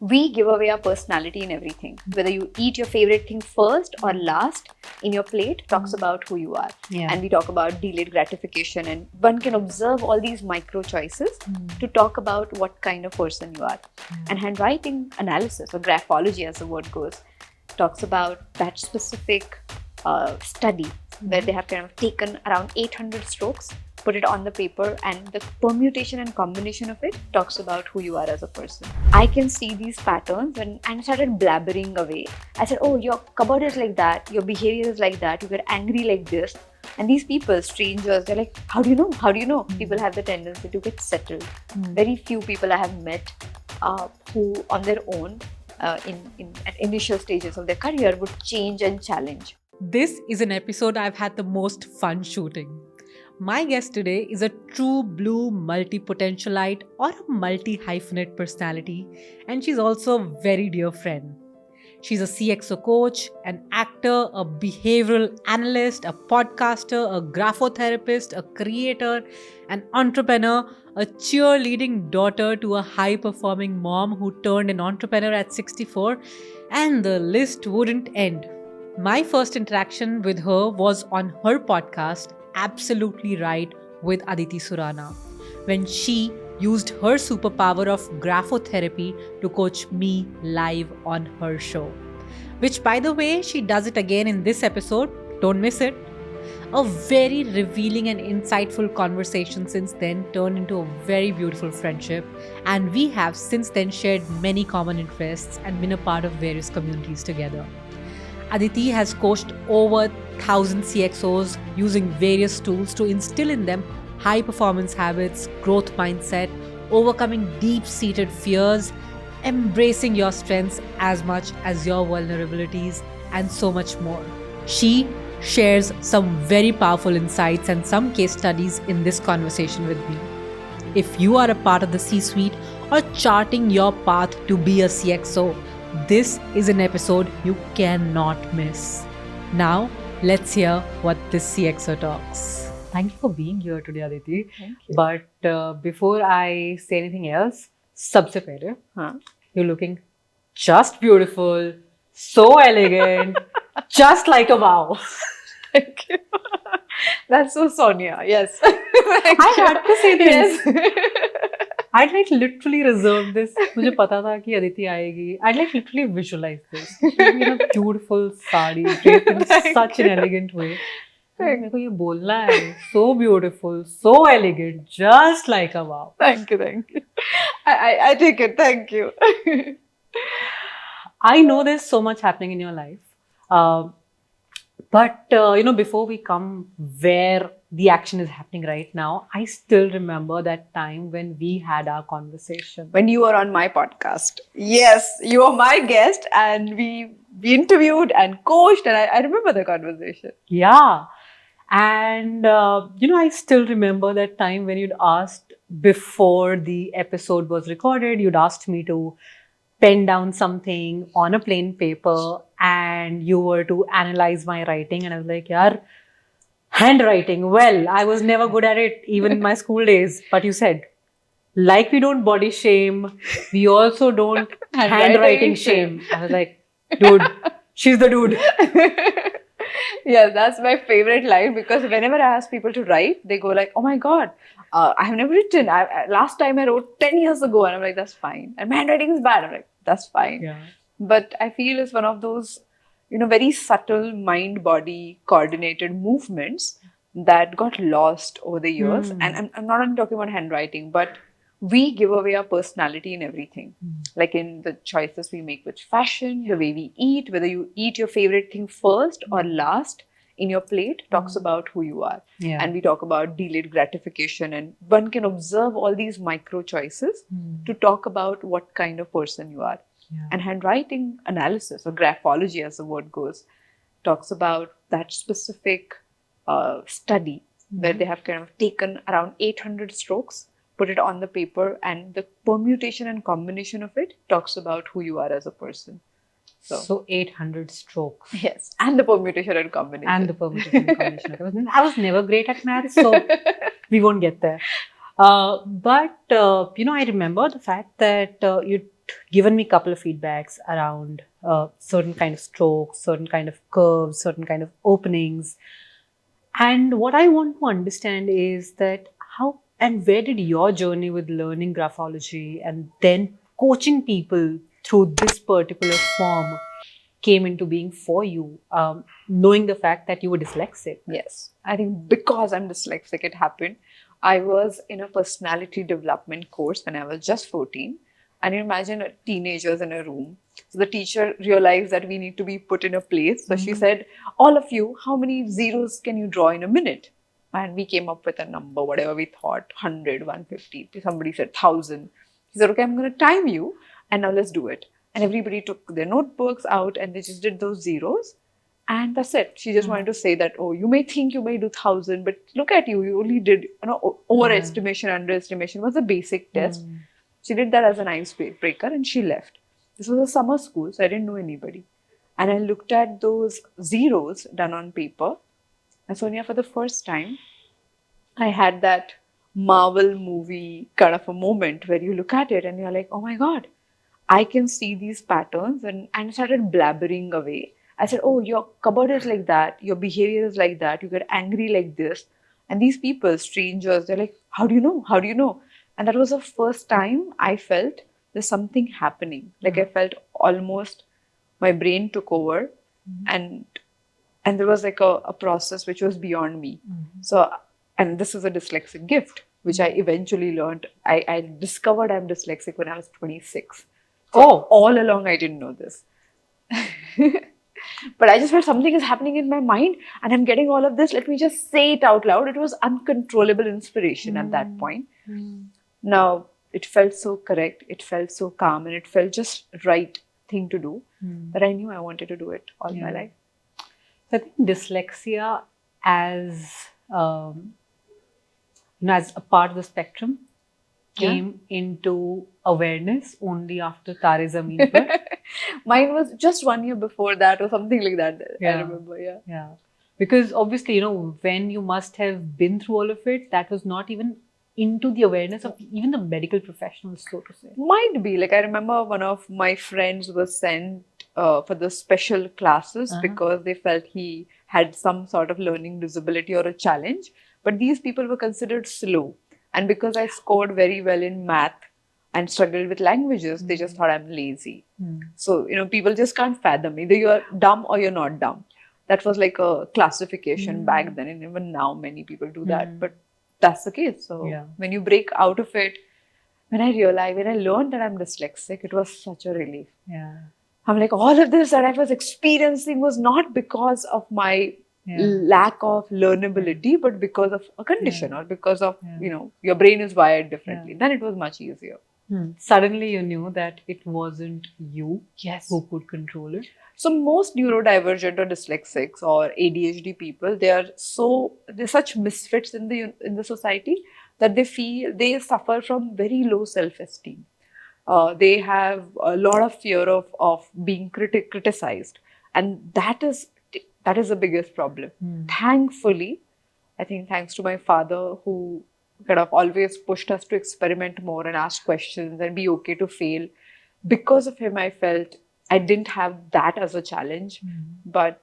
we give away our personality in everything. Whether you eat your favorite thing first or last in your plate talks about who you are. And we talk about delayed gratification, and one can observe all these micro choices to talk about what kind of person you are. And handwriting analysis, or graphology as the word goes, talks about that specific study where they have kind of taken around 800 strokes, put it on the paper, and the permutation and combination of it talks about who you are as a person. I can see these patterns and I started blabbering away. I said, oh, your cupboard is like that, your behavior is like that, you get angry like this. And these people, strangers, they're like, how do you know? How do you know? People have the tendency to get settled. Very few people I have met who on their own at initial stages of their career would change and challenge. This is an episode I've had the most fun shooting. My guest today is a true blue multi-potentialite or a multi-hyphenate personality, and she's also a very dear friend. She's a CXO coach, an actor, a behavioral analyst, a podcaster, a graphotherapist, a creator, an entrepreneur, a cheerleading daughter to a high-performing mom who turned an entrepreneur at 64, and the list wouldn't end. My first interaction with her was on her podcast, Absolutely Right with Aditi Surana, when she used her superpower of graphotherapy to coach me live on her show. Which, by the way, she does it again in this episode. Don't miss it. A very revealing and insightful conversation since then turned into a very beautiful friendship, and we have since then shared many common interests and been a part of various communities together. Aditi has coached over 1,000 CXOs using various tools to instill in them high performance habits, growth mindset, overcoming deep-seated fears, embracing your strengths as much as your vulnerabilities, and so much more. She shares some very powerful insights and some case studies in this conversation with me. If you are a part of the C-suite or charting your path to be a CXO, this is an episode you cannot miss. Now, let's hear what this CXO talks. Thank you for being here today, Aditi. Thank you. But before I say anything else, सबसे पहले, you're looking just beautiful, so elegant, just like a wow. Thank you. That's so Sonia. Yes. I had to say this. Yes. I'd like literally reserve this. मुझे पता था कि Aditi आएगी. I'd like literally visualize this. She'll be in a beautiful sari, draped in such an elegant way. मेरे को ये बोलना है. So beautiful, so elegant, just like a wow. Thank you, thank you. I take it. Thank you. I know there's so much happening in your life. But before we come where the action is happening right now, I still remember that time when we had our conversation. When you were on my podcast. Yes, you were my guest and we interviewed and coached, and I remember the conversation. Yeah. And, I still remember that time when you'd asked, before the episode was recorded, you'd asked me to pen down something on a plain paper and you were to analyze my writing. And I was like, yaar, handwriting. Well, I was never good at it, even in my school days. But you said, like we don't body shame, we also don't handwriting shame. I was like, dude, she's the dude. Yeah, that's my favorite line, because whenever I ask people to write, they go like, oh my God, I have never written. Last time I wrote 10 years ago. And I'm like, that's fine. And my handwriting is bad. I'm like, that's fine. Yeah. But I feel it's one of those, very subtle mind-body coordinated movements that got lost over the years. And I'm not only talking about handwriting, but we give away our personality in everything. Like in the choices we make with fashion, the way we eat, whether you eat your favorite thing first or last in your plate talks about who you are. Yeah. And we talk about delayed gratification, and one can observe all these micro choices to talk about what kind of person you are. Yeah. And handwriting analysis, or graphology as the word goes, talks about that specific study where they have kind of taken around 800 strokes, put it on the paper, and the permutation and combination of it talks about who you are as a person. So 800 strokes. Yes, and the permutation and combination. I was never great at maths, so we won't get there. But I remember the fact that you given me a couple of feedbacks around certain kind of strokes, certain kind of curves, certain kind of openings. And what I want to understand is that how and where did your journey with learning graphology and then coaching people through this particular form came into being for you, knowing the fact that you were dyslexic? Yes, I think because I'm dyslexic, it happened. I was in a personality development course when I was just 14. And you imagine teenagers in a room. So the teacher realized that we need to be put in a place. So she said, all of you, how many zeros can you draw in a minute? And we came up with a number, whatever we thought, 100, 150. Somebody said 1,000. He said, okay, I'm going to time you and now let's do it. And everybody took their notebooks out and they just did those zeros. And that's it. She just wanted to say that, oh, you may think you may do 1,000, but look at you. You only did, overestimation, underestimation was a basic test. She did that as an icebreaker and she left. This was a summer school, so I didn't know anybody. And I looked at those zeros done on paper. And Sonia, for the first time, I had that Marvel movie kind of a moment where you look at it and you're like, oh my God, I can see these patterns. And I started blabbering away. I said, oh, your cupboard is like that. Your behavior is like that. You get angry like this. And these people, strangers, they're like, how do you know? How do you know? And that was the first time I felt there's something happening. Like I felt almost my brain took over and there was like a process which was beyond me. So, and this is a dyslexic gift, which I eventually learned. I discovered I'm dyslexic when I was 26. So all along I didn't know this. But I just felt something is happening in my mind and I'm getting all of this. Let me just say it out loud. It was uncontrollable inspiration at that point. Now, it felt so correct, it felt so calm, and it felt just right thing to do that I knew I wanted to do it all my life. So I think dyslexia as as a part of the spectrum came into awareness only after Tare Zameen Par. Mine was just 1 year before that or something like that. I remember, Yeah. Because obviously, when you must have been through all of it, that was not even into the awareness of even the medical professionals, so to say. Might be. Like I remember one of my friends was sent for the special classes because they felt he had some sort of learning disability or a challenge. But these people were considered slow. And because I scored very well in math and struggled with languages, they just thought I'm lazy. So, people just can't fathom. Either you're dumb or you're not dumb. That was like a classification back then. And even now, many people do that. But that's the case. So when you break out of it, when I learned that I'm dyslexic, it was such a relief. I'm like, all of this that I was experiencing was not because of my lack of learnability, but because of a condition or because of, your brain is wired differently. Then it was much easier. Suddenly you knew that it wasn't you who could control it. So most neurodivergent or dyslexics or ADHD people, they're such misfits in the society that they suffer from very low self-esteem. They have a lot of fear of being criticized, and that is the biggest problem. Thankfully, I think thanks to my father, who kind of always pushed us to experiment more and ask questions and be okay to fail. Because of him, I felt I didn't have that as a challenge. But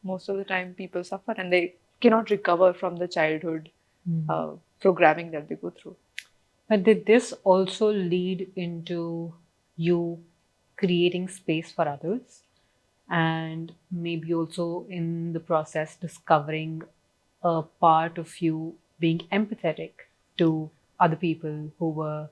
most of the time people suffer and they cannot recover from the childhood programming that they go through. But did this also lead into you creating space for others? And maybe also in the process discovering a part of you being empathetic to other people who were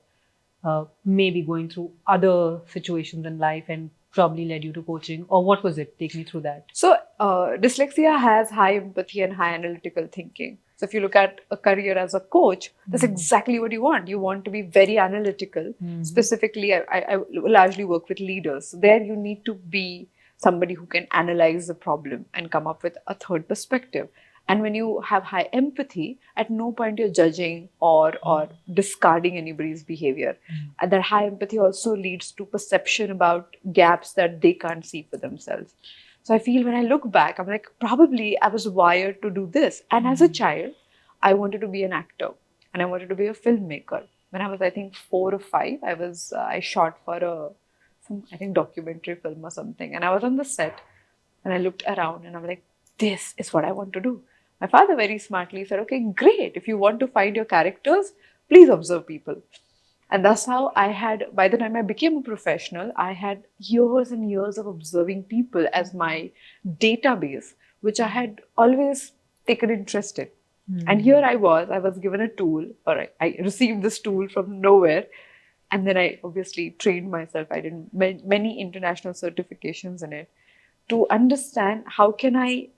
maybe going through other situations in life and probably led you to coaching? Or what was it? Take me through that. So dyslexia has high empathy and high analytical thinking. So if you look at a career as a coach, that's exactly what you want. You want to be very analytical. Specifically, I largely work with leaders. So there you need to be somebody who can analyze the problem and come up with a third perspective. And when you have high empathy, at no point you're judging or discarding anybody's behavior. And that high empathy also leads to perception about gaps that they can't see for themselves. So I feel when I look back, I'm like, probably I was wired to do this. And as a child, I wanted to be an actor and I wanted to be a filmmaker. when I was, I think, 4 or 5, I shot for some, I think, documentary film or something. And I was on the set and I looked around and I'm like, this is what I want to do. My father very smartly said, okay, great. If you want to find your characters, please observe people. And that's how I had, by the time I became a professional, I had years and years of observing people as my database, which I had always taken interest in. And here I was given a tool, or I received this tool from nowhere. And then I obviously trained myself. I did many international certifications in it to understand how can I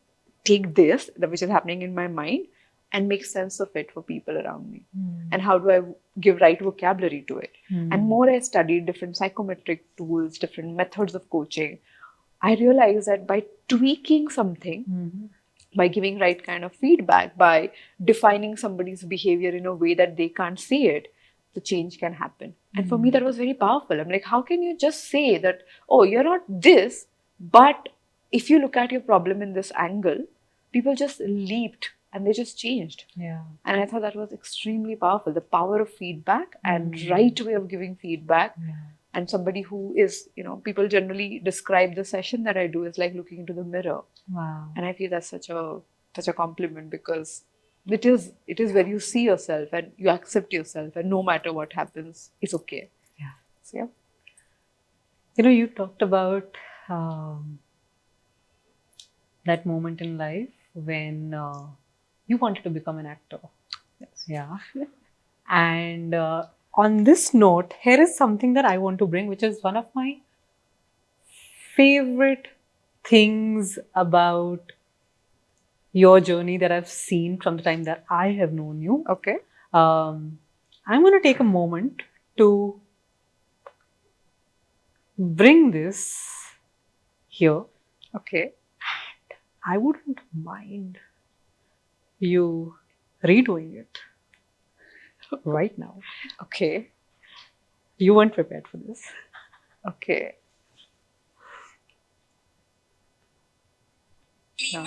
take this, which is happening in my mind, and make sense of it for people around me. And how do I give right vocabulary to it? And more I studied different psychometric tools, different methods of coaching, I realized that by tweaking something, by giving right kind of feedback, by defining somebody's behavior in a way that they can't see it, the change can happen. And for me, that was very powerful. I'm like, how can you just say that, oh, you're not this, but if you look at your problem in this angle, people just leaped and they just changed. Yeah. And I thought that was extremely powerful. The power of feedback and right way of giving feedback. Yeah. And somebody who is, people generally describe the session that I do as like looking into the mirror. Wow. And I feel that's such a compliment, because it is where you see yourself and you accept yourself, and no matter what happens, it's okay. Yeah. So yeah. You talked about that moment in life when you wanted to become an actor. Yes. Yeah. And on this note, here is something that I want to bring, which is one of my favorite things about your journey that I've seen from the time that I have known you. Okay. I'm going to take a moment to bring this here. Okay. I wouldn't mind you redoing it right now. Okay. You weren't prepared for this. Okay. क्ली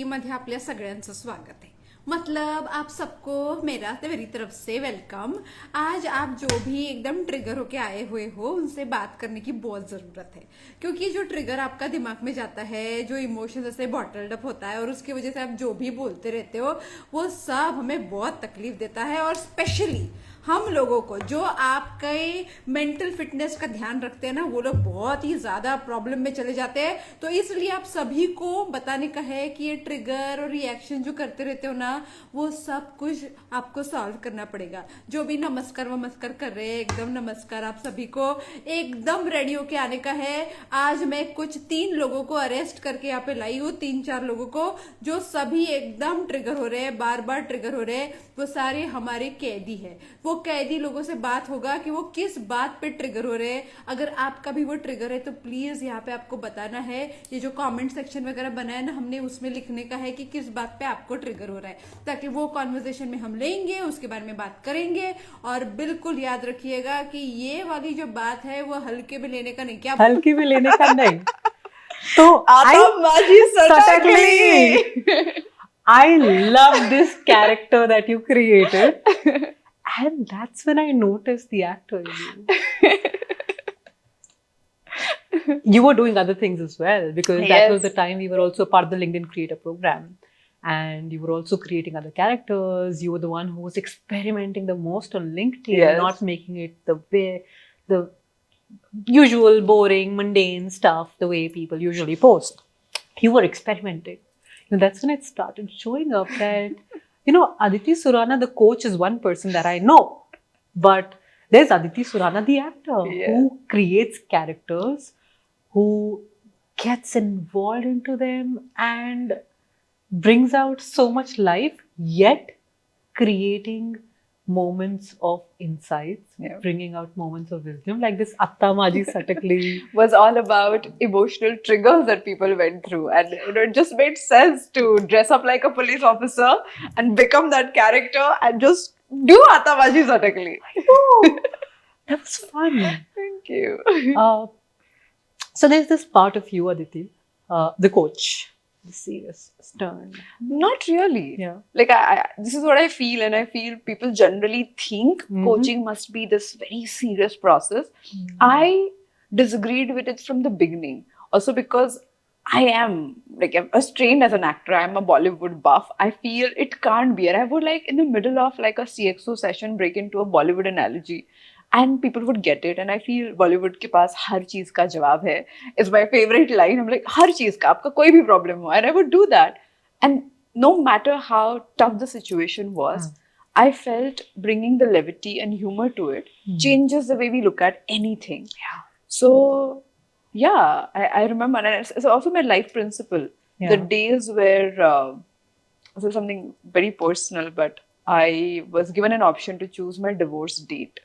मध्ये आपल्या सगळ्यांचं स्वागत आहे. मतलब आप सबको मेरी तरफ से वेलकम. आज आप जो भी एकदम ट्रिगर होके आए हुए हो, उनसे बात करने की बहुत जरूरत है, क्योंकि जो ट्रिगर आपका दिमाग में जाता है, जो इमोशंस ऐसे बॉटल्ड अप होता है और उसकी वजह से आप जो भी बोलते रहते हो, वो सब हमें बहुत तकलीफ देता है. और स्पेशली हम लोगों को जो आपके मेंटल फिटनेस का ध्यान रखते हैं ना, वो लोग बहुत ही ज्यादा प्रॉब्लम में चले जाते हैं. तो इसलिए आप सभी को बताने का है कि ये ट्रिगर और रिएक्शन जो करते रहते हो ना, वो सब कुछ आपको सॉल्व करना पड़ेगा. जो भी नमस्कार वमस्कार कर रहे हैं, एकदम नमस्कार. आप सभी को एकदम रेडी होके आने का है. आज मैं कुछ 3 लोगों को अरेस्ट करके यहाँ पे लाई हूँ, 3-4 लोगों को, जो सभी एकदम ट्रिगर हो रहे हैं, बार बार ट्रिगर हो रहे हैं. वो सारे हमारे कैदी है. वो कैदी लोगों से बात होगा कि वो किस बात पे ट्रिगर हो रहे हैं. अगर आपका भी वो ट्रिगर है तो प्लीज यहाँ पे आपको बताना है. ये जो कमेंट सेक्शन वगैरह बनाया ना हमने, उसमें लिखने का है कि किस बात पे आपको ट्रिगर हो रहा है, ताकि वो कॉन्वर्सेशन में हम लेंगे, उसके बारे में बात करेंगे. और बिल्कुल याद रखिएगा कि ये वाली जो बात है वो हल्के में लेने का नहीं. क्या हल्के में लेने का नहीं. तो I love this character that you created. And that's when I noticed the actor in you. You were doing other things as well, because that was the time we were also part of the LinkedIn Creator Program. And you were also creating other characters. You were the one who was experimenting the most on LinkedIn, not making it the usual boring, mundane stuff, the way people usually post. You were experimenting. That's when it started showing up that, Aditi Surana, the coach, is one person that I know. But there's Aditi Surana, the actor, who creates characters, who gets involved into them and brings out so much life, yet creating moments of insights, bringing out moments of wisdom, like this Atta Maji Satakli was all about emotional triggers that people went through, and it just made sense to dress up like a police officer and become that character and just do Atta Maji Satakli. That was fun. Thank you. So there's this part of you, Aditi, the coach. the serious, stern. Not really. Yeah. Like this is what I feel, and I feel people generally think Mhm. coaching must be this very serious process. I disagreed with it from the beginning. Also because I am like I'm as trained as an actor. I'm a Bollywood buff. I feel it can't be. And I would like in the middle of like a CXO session break into a Bollywood analogy. And people would get it. And I feel Bollywood के पास हर चीज का जवाब है. Is my favorite line. I'm like हर चीज का आपका कोई भी problem हो. And I would do that. And no matter how tough the situation was, I felt bringing the levity and humor to it changes the way we look at anything. Yeah. So, yeah, I remember, and it's also my life principle. Yeah. The days where, this is something very personal, but I was given an option to choose my divorce date.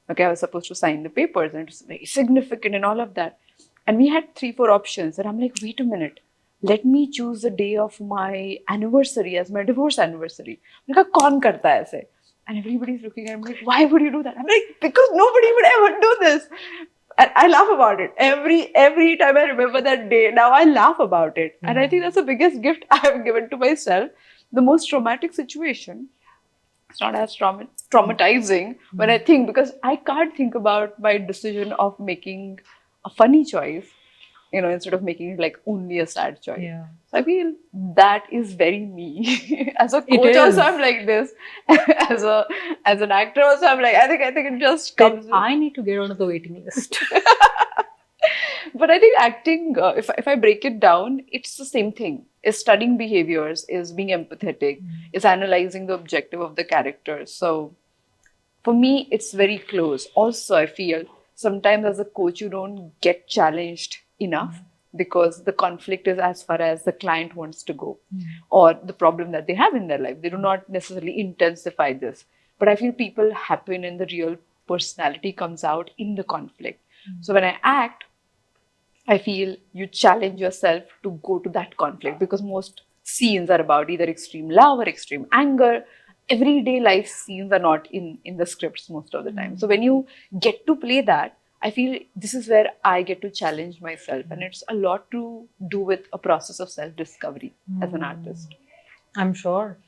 Okay, I was supposed to sign the papers, and it was very significant and all of that. And we had 3-4 options, and I'm like, wait a minute, let me choose the day of my anniversary as my divorce anniversary. I'm like, kaun karta hai aise? And everybody's looking at me like, why would you do that? I'm like, because nobody would ever do this. And I laugh about it. Every time I remember that day, now I laugh about it. And I think that's the biggest gift I have given to myself. The most traumatic situation, it's not as traumatizing when I think, because I can't think about my decision of making a funny choice, instead of making it like only a sad choice. Yeah. So I feel that is very me. As a It coach also is. I'm like this. as an actor also I'm like, I think it just comes. I need to get onto the waiting list. But I think acting, if I break it down, it's the same thing. Is studying behaviors, is being empathetic, is analyzing the objective of the characters. So for me, it's very close. Also, I feel sometimes as a coach, you don't get challenged enough because the conflict is as far as the client wants to go or the problem that they have in their life. They do not necessarily intensify this. But I feel people happen and the real personality comes out in the conflict. So when I act, I feel you challenge yourself to go to that conflict, because most scenes are about either extreme love or extreme anger. Everyday life scenes are not in the scripts most of the time. So when you get to play that, I feel this is where I get to challenge myself. And it's a lot to do with a process of self-discovery as an artist. I'm sure.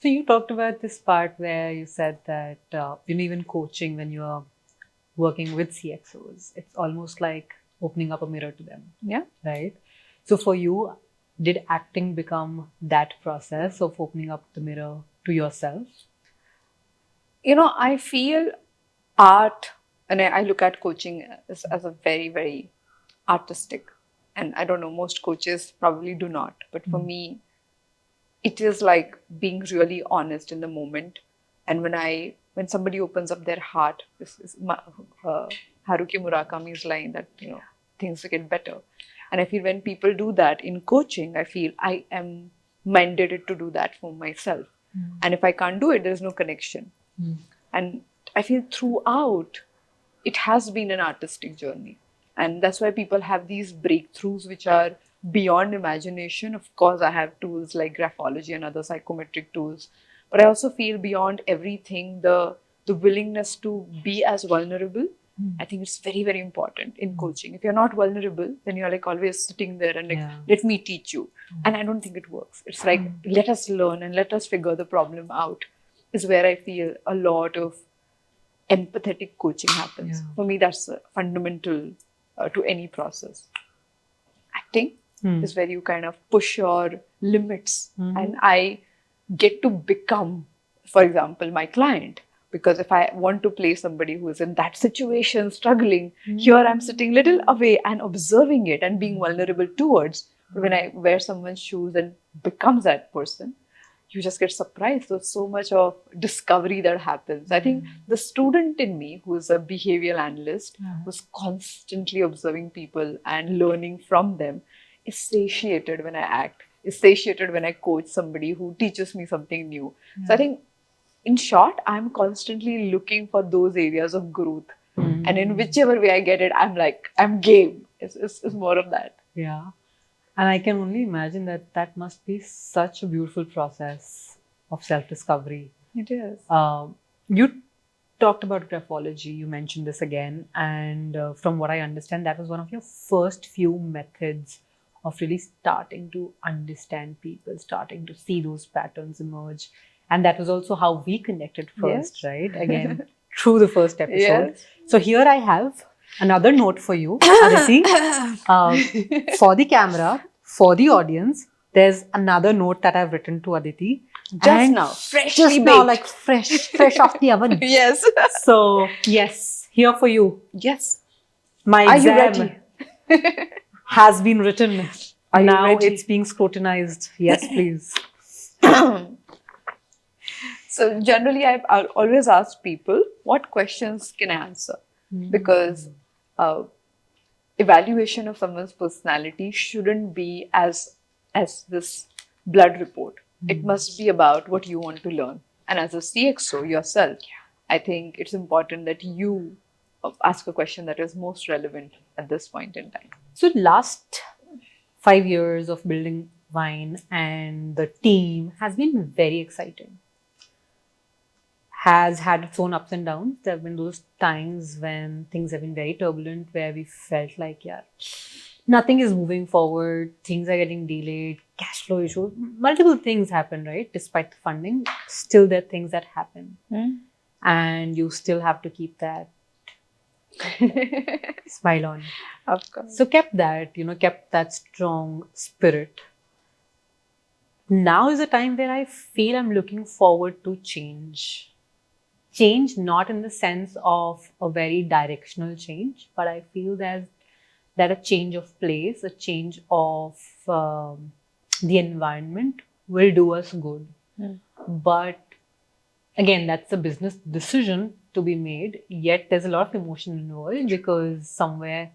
So you talked about this part where you said that even coaching, when you're working with CXOs, it's almost like opening up a mirror to them. Yeah. Right? So for you, did acting become that process of opening up the mirror to yourself? I feel art, and I look at coaching as a very, very artistic. And I don't know, most coaches probably do not. But for me, it is like being really honest in the moment. And when somebody opens up their heart, this is Haruki Murakami's line that, things get better. And I feel when people do that in coaching, I feel I am mandated to do that for myself. And if I can't do it, there's no connection. And I feel throughout, it has been an artistic journey. And that's why people have these breakthroughs which are beyond imagination. Of course, I have tools like graphology and other psychometric tools. But I also feel beyond everything, the willingness to be as vulnerable, I think it's very, very important in coaching. If you're not vulnerable, then you're like always sitting there and like, let me teach you. And I don't think it works. It's like, let us learn and let us figure the problem out, is where I feel a lot of empathetic coaching happens. For me, that's fundamental to any process. Acting is where you kind of push your limits. And I get to become, for example, my client. Because if I want to play somebody who is in that situation, struggling, here I'm sitting little away and observing it and being vulnerable towards. But when I wear someone's shoes and becomes that person, you just get surprised. There's so much of discovery that happens. I think the student in me, who is a behavioral analyst, who's constantly observing people and learning from them, is satiated when I act, is satiated when I coach somebody who teaches me something new. So I think, in short, I'm constantly looking for those areas of growth. And in whichever way I get it, I'm game. It's more of that. Yeah. And I can only imagine that must be such a beautiful process of self-discovery. It is. You talked about graphology. You mentioned this again. And from what I understand, that was one of your first few methods of really starting to understand people, starting to see those patterns emerge. And that was also how we connected first, right? Again, through the first episode. Yes. So here I have another note for you, Aditi. For the camera, for the audience, there's another note that I've written to Aditi. Just now, freshly just baked. now, like fresh off the oven. Yes. So yes, here for you. Yes. My Are you exam ready? has been written. Are you Now ready? it's being scrutinized. Yes, please. So generally, I've always asked people, what questions can I answer? Because evaluation of someone's personality shouldn't be as this blood report. It must be about what you want to learn. And as a CXO yourself, I think it's important that you ask a question that is most relevant at this point in time. So last 5 years of building Vine and the team has been very exciting. Has had its own ups and downs. There have been those times when things have been very turbulent, where we felt like, yeah, nothing is moving forward, things are getting delayed, cash flow issues, multiple things happen, right? Despite the funding, still there are things that happen. And you still have to keep that smile on. Of course. So kept that strong spirit. Now is a time where I feel I'm looking forward to change. Change not in the sense of a very directional change, but I feel that a change of place, a change of the environment will do us good. But again, that's a business decision to be made, yet there's a lot of emotion involved because somewhere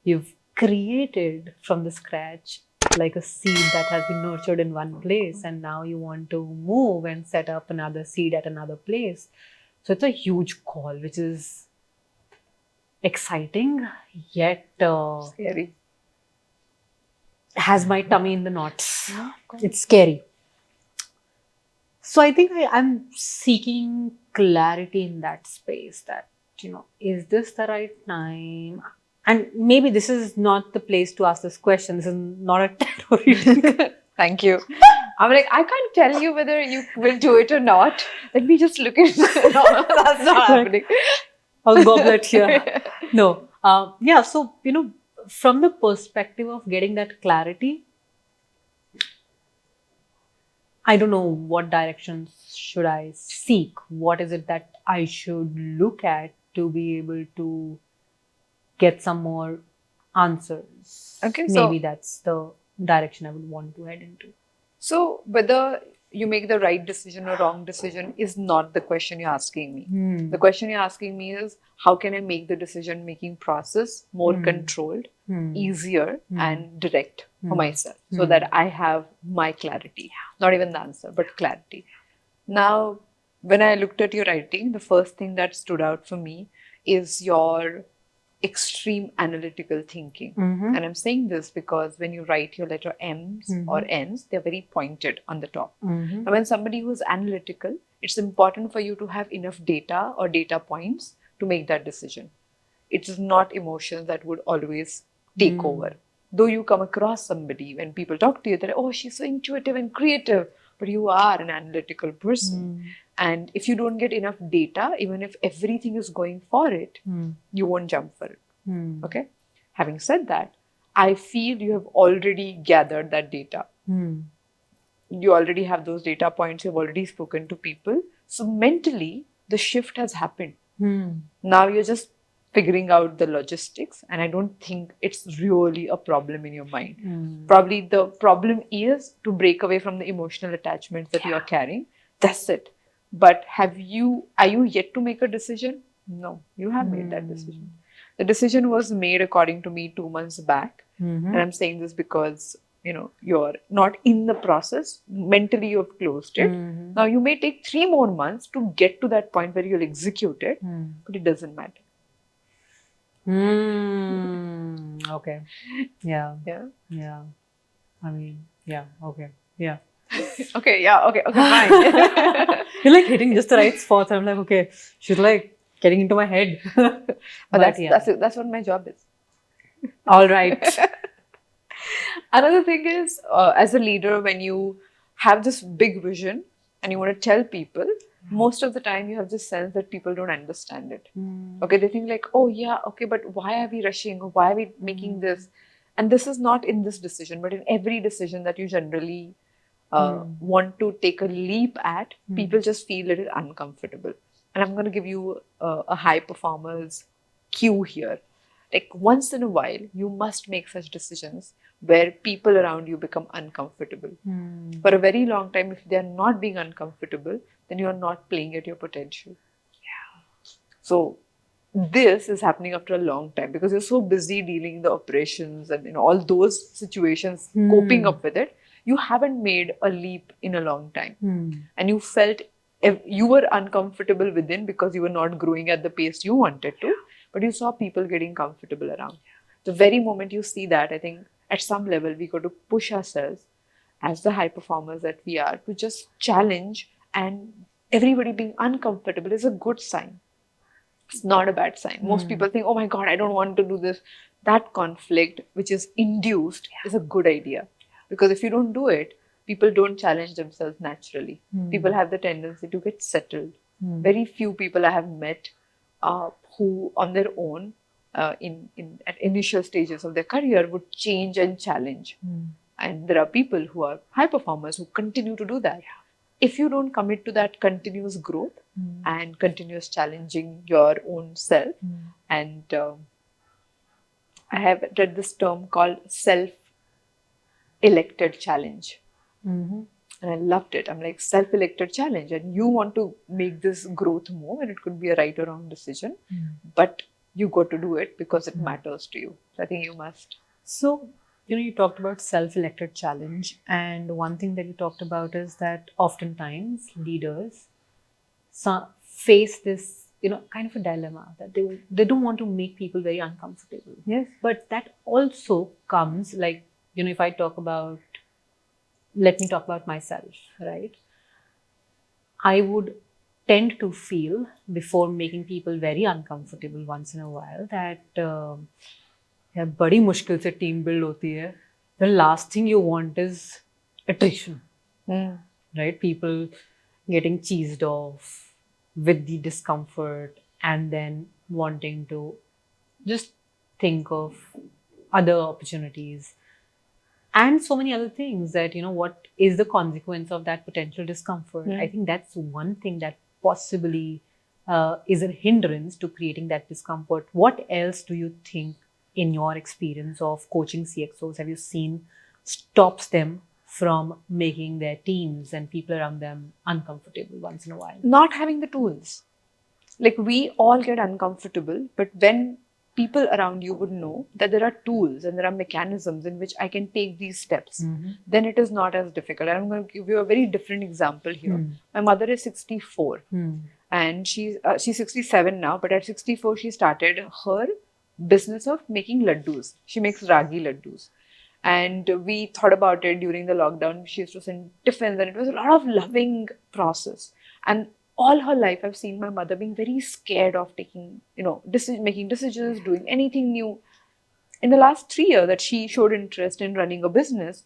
you've created from the scratch like a seed that has been nurtured in one place, and now you want to move and set up another seed at another place. So it's a huge call, which is exciting, yet Scary. has my tummy in the knots. It's scary. So I think I'm seeking clarity in that space that, is this the right time? And maybe this is not the place to ask this question. This is not a TED reading. Thank you. I'm like, I can't tell you whether you will do it or not. Let me just look at it. No, that's not happening. I'll goblet here. No. Yeah, so, from the perspective of getting that clarity, I don't know what directions should I seek. What is it that I should look at to be able to get some more answers? Okay, so maybe that's the direction I would want to head into. So whether you make the right decision or wrong decision is not the question you're asking me. The question you're asking me is, how can I make the decision making process more controlled, easier and direct for myself so that I have my clarity, not even the answer, but clarity. Now, when I looked at your writing, the first thing that stood out for me is your extreme analytical thinking. And I'm saying this because when you write your letter M's or N's, they're very pointed on the top. Now, when somebody who's analytical, it's important for you to have enough data or data points to make that decision. It's not emotions that would always take over. Though you come across somebody, when people talk to you, they're like, oh, she's so intuitive and creative, but you are an analytical person. And if you don't get enough data, even if everything is going for it, you won't jump for it. Okay? Having said that, I feel you have already gathered that data. You already have those data points. You've already spoken to people. So mentally, the shift has happened. Now you're just figuring out the logistics. And I don't think it's really a problem in your mind. Probably the problem is to break away from the emotional attachments that you're carrying. That's it. But are you yet to make a decision? No, you have made that decision. The decision was made, according to me, 2 months back. And I'm saying this because, you're not in the process. Mentally, you've closed it. Now, you may take 3 more months to get to that point where you'll execute it, but it doesn't matter. Okay. Yeah. Yeah. I mean, yeah. Okay. Yeah. Okay. Yeah. Okay. Fine. You're like hitting just the right spots. I'm like, okay, she's like getting into my head. But that's what my job is. All right. Another thing is, as a leader, when you have this big vision and you want to tell people, most of the time you have this sense that people don't understand it. Okay, they think like, oh yeah, okay, but why are we rushing? Or why are we making this? And this is not in this decision, but in every decision that you generally want to take a leap at, people just feel a little uncomfortable. And I'm going to give you a high performer's cue here. Like once in a while, you must make such decisions where people around you become uncomfortable. For a very long time, if they're not being uncomfortable, then you're not playing at your potential. So this is happening after a long time because you're so busy dealing the operations and all those situations, coping up with it. You haven't made a leap in a long time, and you felt you were uncomfortable within because you were not growing at the pace you wanted to, but you saw people getting comfortable around. The very moment you see that, I think at some level we got to push ourselves as the high performers that we are to just challenge, and everybody being uncomfortable is a good sign. It's not a bad sign. Most people think, oh my God, I don't want to do this. That conflict, which is induced, is a good idea. Because if you don't do it, people don't challenge themselves naturally. People have the tendency to get settled. Very few people I have met who on their own, at initial stages of their career, would change and challenge. And there are people who are high performers who continue to do that. If you don't commit to that continuous growth and continuous challenging your own self, and I have read this term called self-elected challenge. And I loved it. I'm like, self-elected challenge. And you want to make this growth move, and it could be a right or wrong decision, but you got to do it because it matters to you. So I think you must. So, you talked about self-elected challenge, and one thing that you talked about is that oftentimes leaders face this, kind of a dilemma that they don't want to make people very uncomfortable. Yes. But that also comes like, if I talk about, let me talk about myself, right? I would tend to feel before making people very uncomfortable once in a while that यार बड़ी मुश्किल से team build होती है. The last thing you want is attrition, right? People getting cheesed off with the discomfort and then wanting to just think of other opportunities and so many other things that, what is the consequence of that potential discomfort? I think that's one thing that possibly is a hindrance to creating that discomfort. What else do you think, in your experience of coaching CXOs, have you seen stops them from making their teams and people around them uncomfortable once in a while? Not having the tools. Like we all get uncomfortable, but when people around you would know that there are tools and there are mechanisms in which I can take these steps, then it is not as difficult. And I'm going to give you a very different example here. My mother is 64 and she's 67 now, but at 64 she started her business of making laddus. She makes ragi laddus. And we thought about it during the lockdown. She used to send tiffins, and it was a lot of loving process. And all her life, I've seen my mother being very scared of taking, making decisions, doing anything new. In the last 3 years that she showed interest in running a business,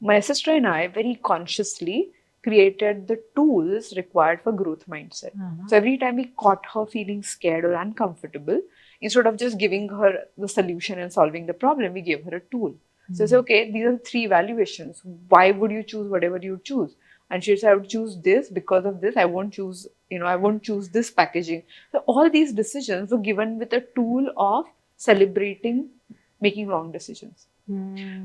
my sister and I very consciously created the tools required for growth mindset. So every time we caught her feeling scared or uncomfortable, instead of just giving her the solution and solving the problem, we gave her a tool. So it's okay, these are 3 evaluations. Why would you choose whatever you choose? And she said, I would choose this because of this. I won't choose this packaging. So all these decisions were given with a tool of celebrating making wrong decisions.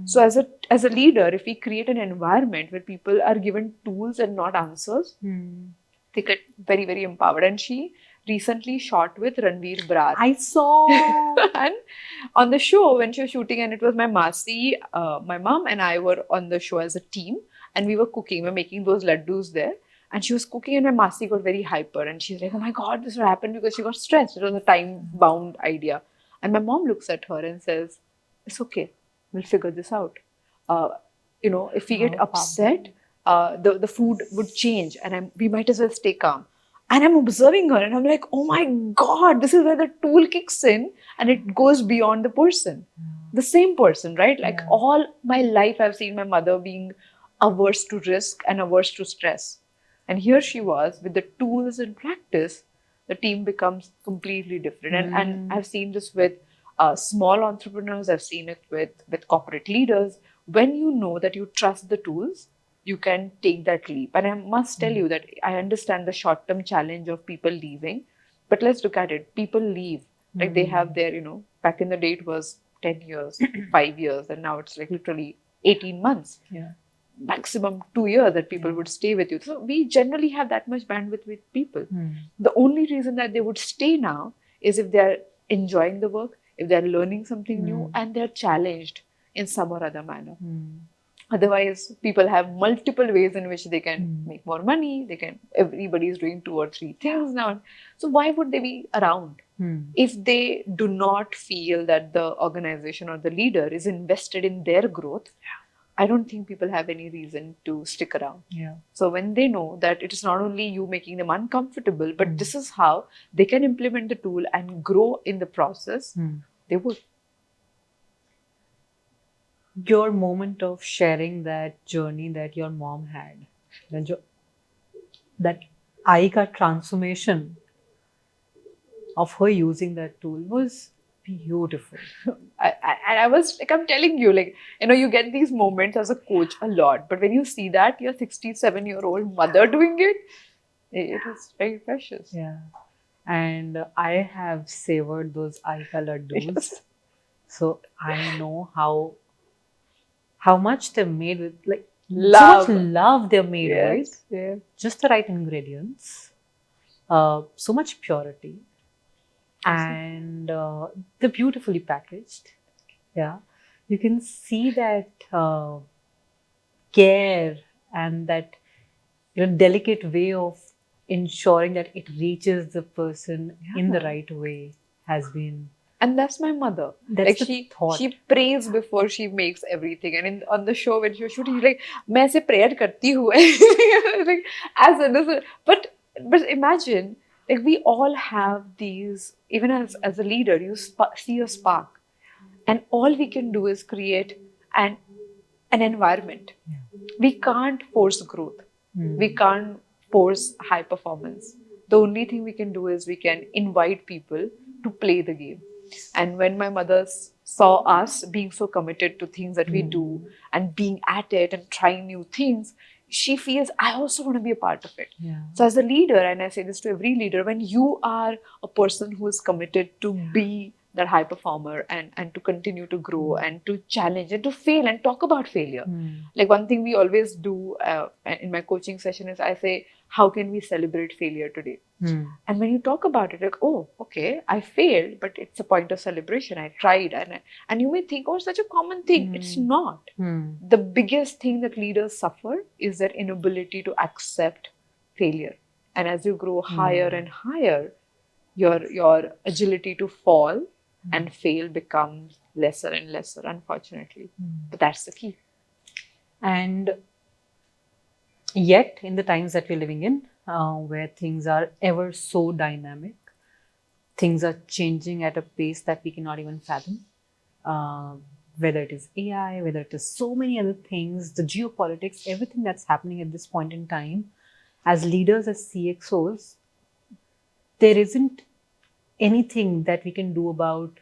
So as a leader, if we create an environment where people are given tools and not answers, they get very, very empowered. And she recently shot with Ranveer Brar. I saw. And on the show, when she was shooting, and it was my Masi, my mom and I were on the show as a team, and we were cooking, we were making those laddus there. And she was cooking, and my Masi got very hyper. And she's like, oh my God, this will happen, because she got stressed. It was a time-bound idea. And my mom looks at her and says, it's okay. We'll figure this out. If we get upset, the food would change, and we might as well stay calm. And I'm observing her and I'm like, oh my God, this is where the tool kicks in and it goes beyond the person. The same person, right? Like Yeah. all my life, I've seen my mother being averse to risk and averse to stress. And here she was with the tools and practice, the team becomes completely different. And I've seen this with small entrepreneurs, I've seen it with corporate leaders. When you know that you trust the tools, you can take that leap. And I must tell you that I understand the short term challenge of people leaving, but let's look at it. People leave. Like they have their, back in the day it was 10 years, 5 years, and now it's like literally 18 months. Yeah. Maximum 2 years that people would stay with you. So we generally have that much bandwidth with people. The only reason that they would stay now is if they're enjoying the work, if they're learning something new, and they're challenged in some or other manner. Otherwise, people have multiple ways in which they can make more money. Everybody is doing 2 or 3 things now. So why would they be around? If they do not feel that the organization or the leader is invested in their growth, I don't think people have any reason to stick around. Yeah. So when they know that it is not only you making them uncomfortable, but this is how they can implement the tool and grow in the process, they would. Your moment of sharing that journey that your mom had, that Aika transformation of her using that tool was beautiful. I was like, I'm telling you, like, you get these moments as a coach a lot, but when you see that your 67-year-old mother doing it, it is very precious. Yeah. And I have savored those Aika laddus. Yes. So I know how much they're made with, like, Love. so much love they're made with. Yes. Yeah. Just the right ingredients. So much purity. And they're beautifully packaged. Yeah. You can see that care and that delicate way of ensuring that it reaches the person in the right way has been. And that's my mother. That's like the thought. she prays before she makes everything. And on the show when she was shooting, she's like, "मैं ऐसे prayer करती हूँ." Like as innocent. But imagine, like we all have these. Even as a leader, you see a spark, and all we can do is create an environment. We can't force growth. We can't force high performance. The only thing we can do is we can invite people to play the game. And when my mother saw us being so committed to things that we do and being at it and trying new things, she feels, I also want to be a part of it. Yeah. So as a leader, and I say this to every leader, when you are a person who is committed to be that high performer and to continue to grow and to challenge and to fail and talk about failure. Like one thing we always do in my coaching session is I say, how can we celebrate failure today? And when you talk about it, like, oh, okay, I failed, but it's a point of celebration. I tried. And you may think, oh, it's such a common thing. It's not. The biggest thing that leaders suffer is their inability to accept failure. And as you grow higher and higher, your agility to fall and fail becomes lesser and lesser, unfortunately. But that's the key. And yet, in the times that we're living in, where things are ever so dynamic, things are changing at a pace that we cannot even fathom. Whether it is AI, whether it is so many other things, the geopolitics, everything that's happening at this point in time, as leaders, as CXOs, there isn't anything that we can do about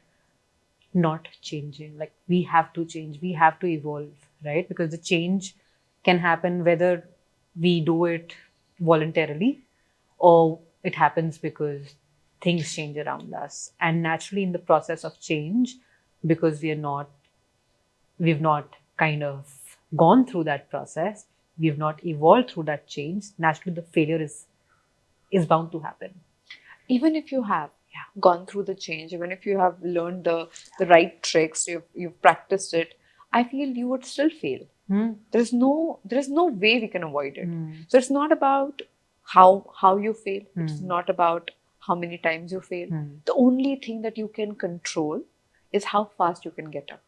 not changing. Like, we have to change, we have to evolve, right? Because the change can happen whether we do it voluntarily or it happens because things change around us. And naturally, in the process of change, because we've not kind of gone through that process, we've not evolved through that change, naturally the failure is bound to happen. Even if you have gone through the change, even if you have learned the right tricks, you've practiced it, I feel you would still fail. There is no way we can avoid it. So it's not about how you fail. It's not about how many times you fail. The only thing that you can control is how fast you can get up.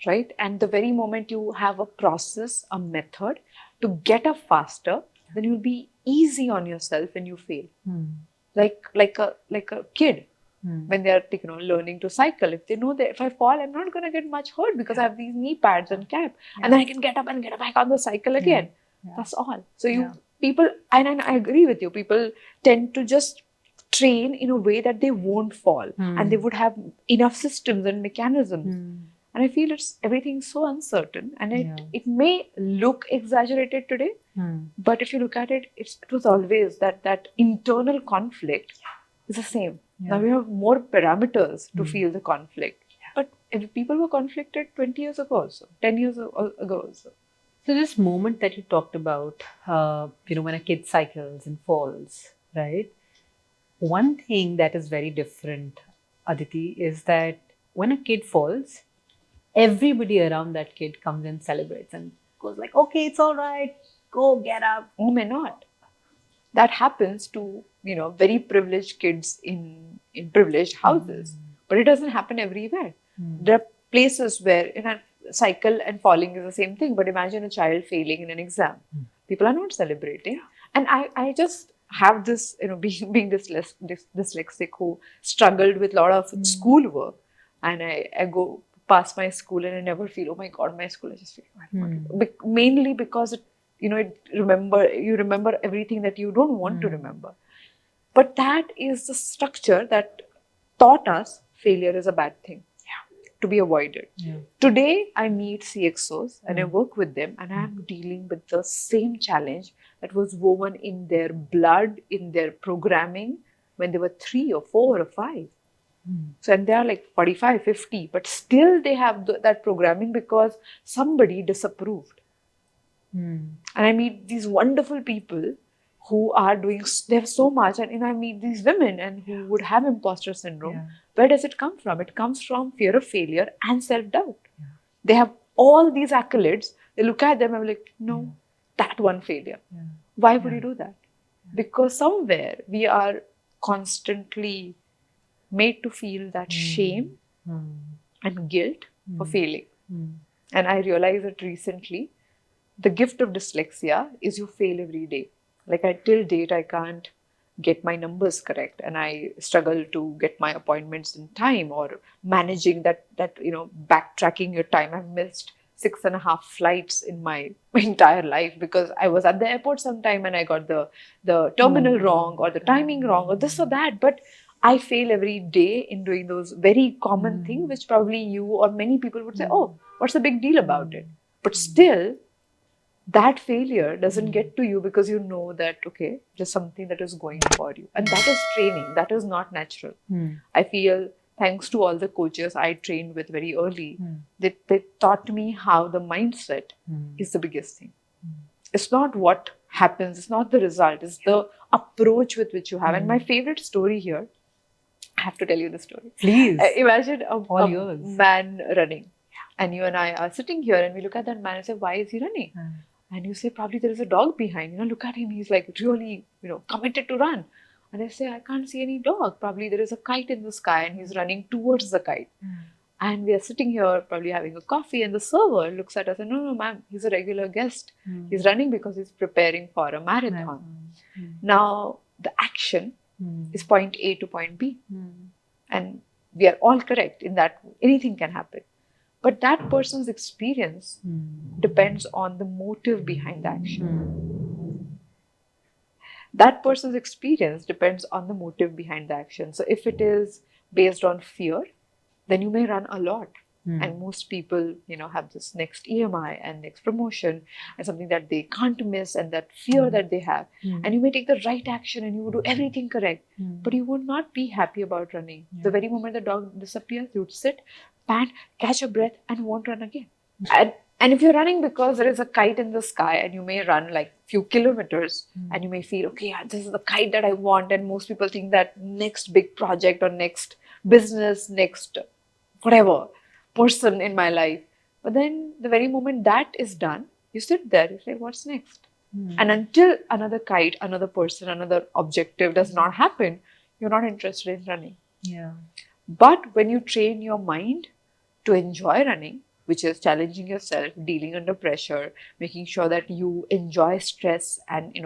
Right? And the very moment you have a process, a method to get up faster, then you'll be easy on yourself when you fail. Like a kid. when they're learning to cycle. If they know that if I fall, I'm not going to get much hurt because I have these knee pads and cap, and then I can get up and get back on the cycle again. That's all. So people, and I agree with you, people tend to just train in a way that they won't fall, and they would have enough systems and mechanisms. And I feel everything's so uncertain, and it may look exaggerated today, but if you look at it, it was always that internal conflict is the same. Now we have more parameters to feel the conflict. But if people were conflicted 20 years ago also, 10 years ago also. So this moment that you talked about, when a kid cycles and falls, right? One thing that is very different, Aditi, is that when a kid falls, everybody around that kid comes and celebrates and goes like, okay, it's all right, go get up. Who may not. That happens to, very privileged kids in privileged houses. But it doesn't happen everywhere. There are places where cycle and falling is the same thing. But imagine a child failing in an exam. People are not celebrating. And I just have this, being dyslexic who struggled with a lot of schoolwork. And I go past my school and I never feel, oh my God, my school. I just feel, mainly because you remember everything that you don't want to remember. But that is the structure that taught us failure is a bad thing to be avoided. Today, I meet CXOs and I work with them, and I'm dealing with the same challenge that was woven in their blood, in their programming when they were 3 or 4 or 5. So, and they are like 45, 50, but still they have that programming because somebody disapproved. And I meet these wonderful people who are they have so much, and I meet these women and who would have imposter syndrome. Where does it come from? It comes from fear of failure and self-doubt. They have all these accolades. They look at them and be like, no, that one failure. Why would you do that? Because somewhere we are constantly made to feel that shame and guilt for failing. And I realized that recently, the gift of dyslexia is you fail every day. Like till date, I can't get my numbers correct, and I struggle to get my appointments in time, or managing that backtracking your time. I've missed 6.5 flights in my entire life because I was at the airport sometime and I got the terminal wrong or the timing wrong or this or that. But I fail every day in doing those very common things, which probably you or many people would say, oh, what's the big deal about it? But still, that failure doesn't get to you because you know that, okay, just something that is going for you. And that is training. That is not natural. I feel thanks to all the coaches I trained with very early, they taught me how the mindset is the biggest thing. It's not what happens. It's not the result. It's the approach with which you have. And my favorite story here, I have to tell you the story. Please. Imagine a man running. And you and I are sitting here and we look at that man and say, why is he running? And you say, probably there is a dog behind. Look at him. He's like really, committed to run. And I say, I can't see any dog. Probably there is a kite in the sky and he's running towards the kite. And we are sitting here probably having a coffee, and the server looks at us and, no, ma'am, he's a regular guest. He's running because he's preparing for a marathon. Now, the action is point A to point B. And we are all correct in that anything can happen. But that person's experience depends on the motive behind the action. That person's experience depends on the motive behind the action. So if it is based on fear, then you may run a lot. And most people, have this next EMI and next promotion and something that they can't miss, and that fear that they have. And you may take the right action and you would do everything correct, but you would not be happy about running. The very moment the dog disappears, you would sit, pant, catch a breath, and won't run again. And if you're running because there is a kite in the sky, and you may run like few kilometers, and you may feel, okay, this is the kite that I want. And most people think that next big project or next business, next whatever person in my life. But then the very moment that is done, you sit there, you say, what's next? And until another kite, another person, another objective does not happen, you're not interested in running. But when you train your mind to enjoy running, which is challenging yourself, dealing under pressure, making sure that you enjoy stress and,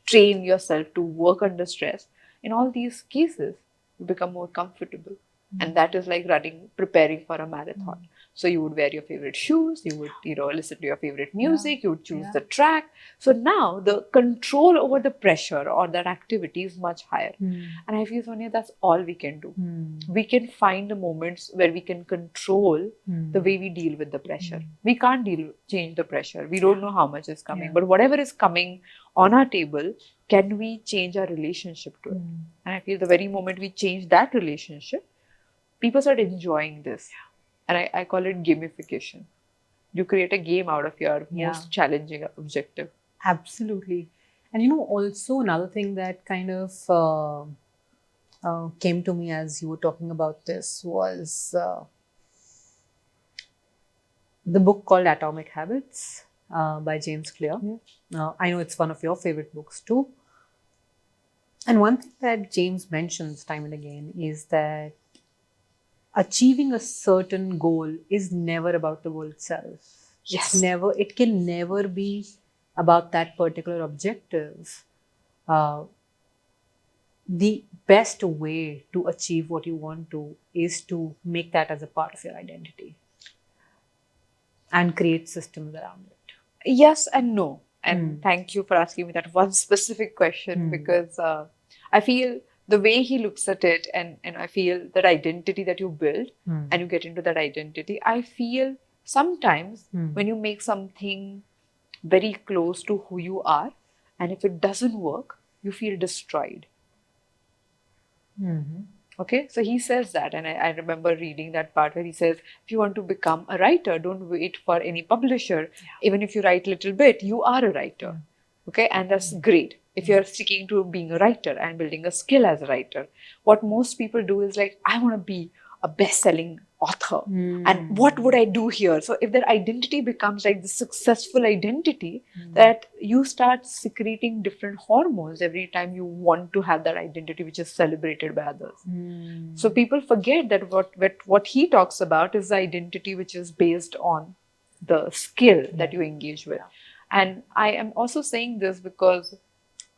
train yourself to work under stress, in all these cases, you become more comfortable. And that is like preparing for a marathon. So you would wear your favorite shoes, you would, listen to your favorite music, you would choose the track. So now the control over the pressure or that activity is much higher. And I feel, Sonia, that's all we can do. We can find the moments where we can control the way we deal with the pressure. We can't change the pressure. We don't know how much is coming. But whatever is coming on our table, can we change our relationship to it? And I feel the very moment we change that relationship, people start enjoying this. And I call it gamification. You create a game out of your most challenging objective. Absolutely. And also another thing that kind of came to me as you were talking about this was the book called Atomic Habits by James Clear. I know it's one of your favorite books too. And one thing that James mentions time and again is that achieving a certain goal is never about the goal itself. Yes. It can never be about that particular objective. The best way to achieve what you want to is to make that as a part of your identity and create systems around it. Yes and no. And thank you for asking me that one specific question, because I feel the way he looks at it, and I feel that identity that you build and you get into that identity, I feel sometimes when you make something very close to who you are, and if it doesn't work, you feel destroyed. Okay, so he says that, and I remember reading that part where he says, if you want to become a writer, don't wait for any publisher. Even if you write a little bit, you are a writer. Okay, and that's great. If you're sticking to being a writer and building a skill as a writer, what most people do is like, I want to be a best-selling author. And what would I do here? So if their identity becomes like the successful identity, that you start secreting different hormones every time you want to have that identity which is celebrated by others. So people forget that what he talks about is the identity which is based on the skill that you engage with. And I am also saying this because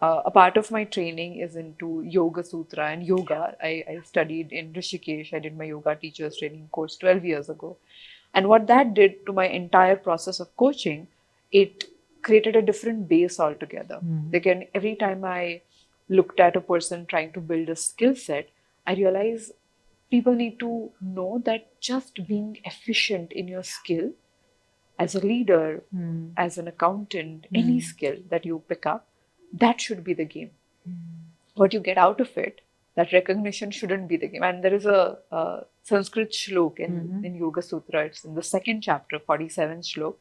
a part of my training is into Yoga Sutra and yoga. I studied in Rishikesh. I did my yoga teacher's training course 12 years ago. And what that did to my entire process of coaching, it created a different base altogether. Again, every time I looked at a person trying to build a skill set, I realized people need to know that just being efficient in your skill as a leader, as an accountant, any skill that you pick up, that should be the game. What you get out of it, that recognition shouldn't be the game. And there is a Sanskrit shlok in Yoga Sutra. It's in the second chapter, 47th shlok.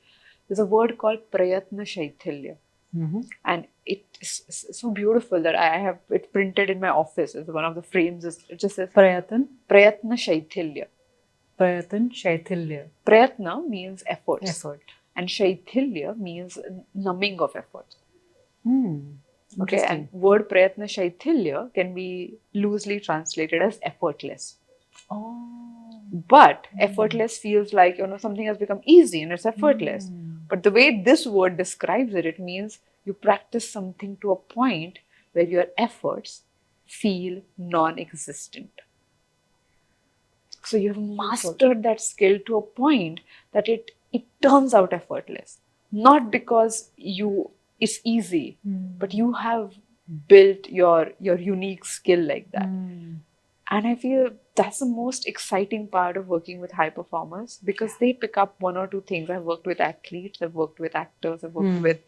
There's a word called prayatna shaithilya. And it is so beautiful that I have it printed in my office. It's one of the frames. It just says Prayatna shaithilya. Prayatna shaithilya. Prayatna means efforts. And shaithilya means numbing of efforts. Okay, and word prayatna shaithilya can be loosely translated as effortless. But effortless feels like, something has become easy and it's effortless. But the way this word describes it, it means you practice something to a point where your efforts feel non-existent. So you have mastered that skill to a point that it turns out effortless. Not because it's easy, but you have built your unique skill like that. And I feel that's the most exciting part of working with high performers, because they pick up one or two things. I've worked with athletes, I've worked with actors, I've worked with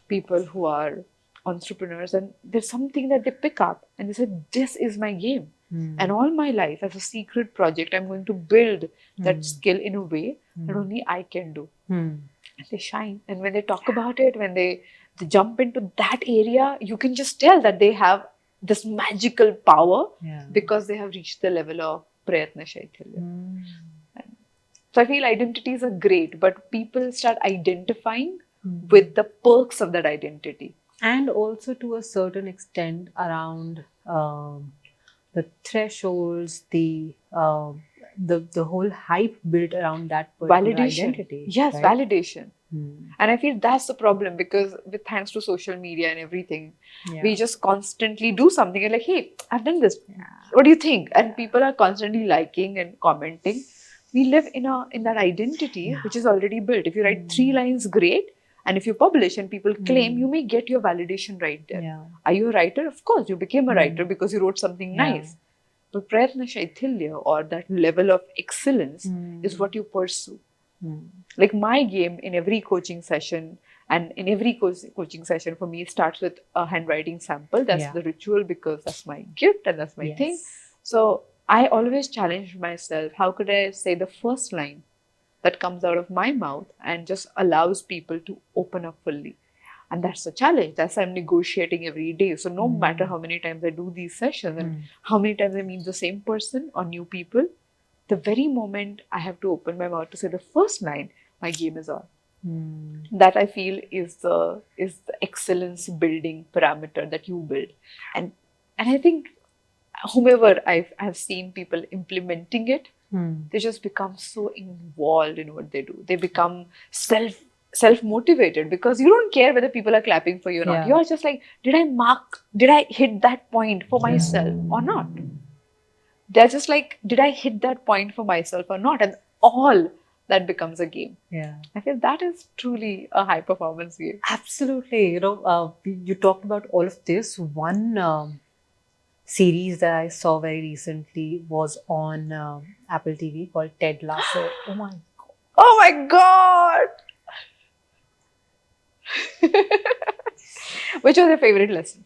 people who are entrepreneurs, and there's something that they pick up and they say, this is my game. And all my life, as a secret project, I'm going to build that skill in a way that only I can do. And they shine. And when they talk about it, when they jump into that area, you can just tell that they have this magical power because they have reached the level of prayatna shaithilya. So I feel identities are great, but people start identifying with the perks of that identity. And also to a certain extent around the thresholds, the the whole hype built around that particular identity. Yes, right? validation. And I feel that's the problem, because with thanks to social media and everything, we just constantly do something and like, hey, I've done this. What do you think? And people are constantly liking and commenting. We live in that identity which is already built. If you write 3 lines, great. And if you publish and people claim, you may get your validation right there. Are you a writer? Of course, you became a writer because you wrote something nice. But prayatna shaithilya, or that level of excellence, is what you pursue. Like my game in every coaching session, and in every coaching session for me, it starts with a handwriting sample. That's the ritual, because that's my gift and that's my thing. So I always challenged myself, how could I say the first line that comes out of my mouth and just allows people to open up fully. And that's the challenge. That's I'm negotiating every day. So no matter how many times I do these sessions and how many times I meet the same person or new people, the very moment I have to open my mouth to say the first line, my game is on. That I feel is the excellence building parameter that you build. And I think whomever I've seen people implementing it, they just become so involved in what they do. They become self-motivated, because you don't care whether people are clapping for you or not. You're just like, did I hit that point for myself or not? They're just like, did I hit that point for myself or not? And all that becomes a game. I feel that is truly a high performance game. Absolutely. You talked about all of this. One series that I saw very recently was on Apple TV called TED LASSO. Oh my God! Which was your favorite lesson?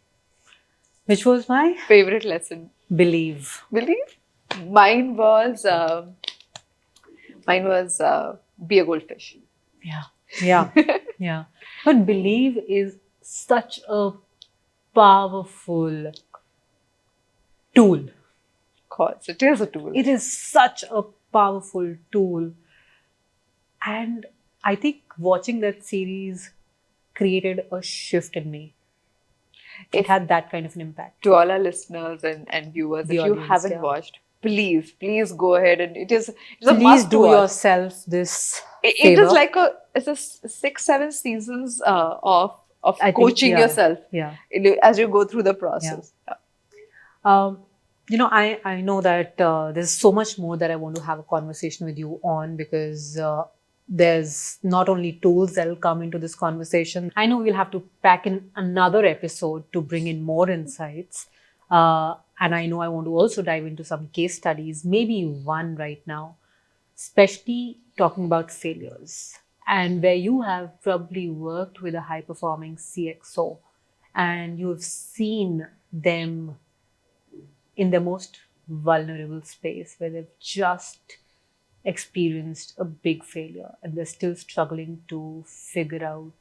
Which was my favorite lesson? Believe. Mine was be a goldfish. Yeah. But believe is such a powerful tool. Of course, it is a tool. It is such a powerful tool. And I think watching that series created a shift in me. It had that kind of an impact. To all our listeners and viewers, if you haven't watched, please go ahead, and it is a please must do watch. Yourself this it is like it's a 6-7 seasons of coaching yourself as you go through the process. I know that there's so much more that I want to have a conversation with you on, because there's not only tools that will come into this conversation. I know we'll have to pack in another episode to bring in more insights. And I know I want to also dive into some case studies, maybe one right now, especially talking about failures, and where you have probably worked with a high-performing CXO and you've seen them in the most vulnerable space, where they've just experienced a big failure and they're still struggling to figure out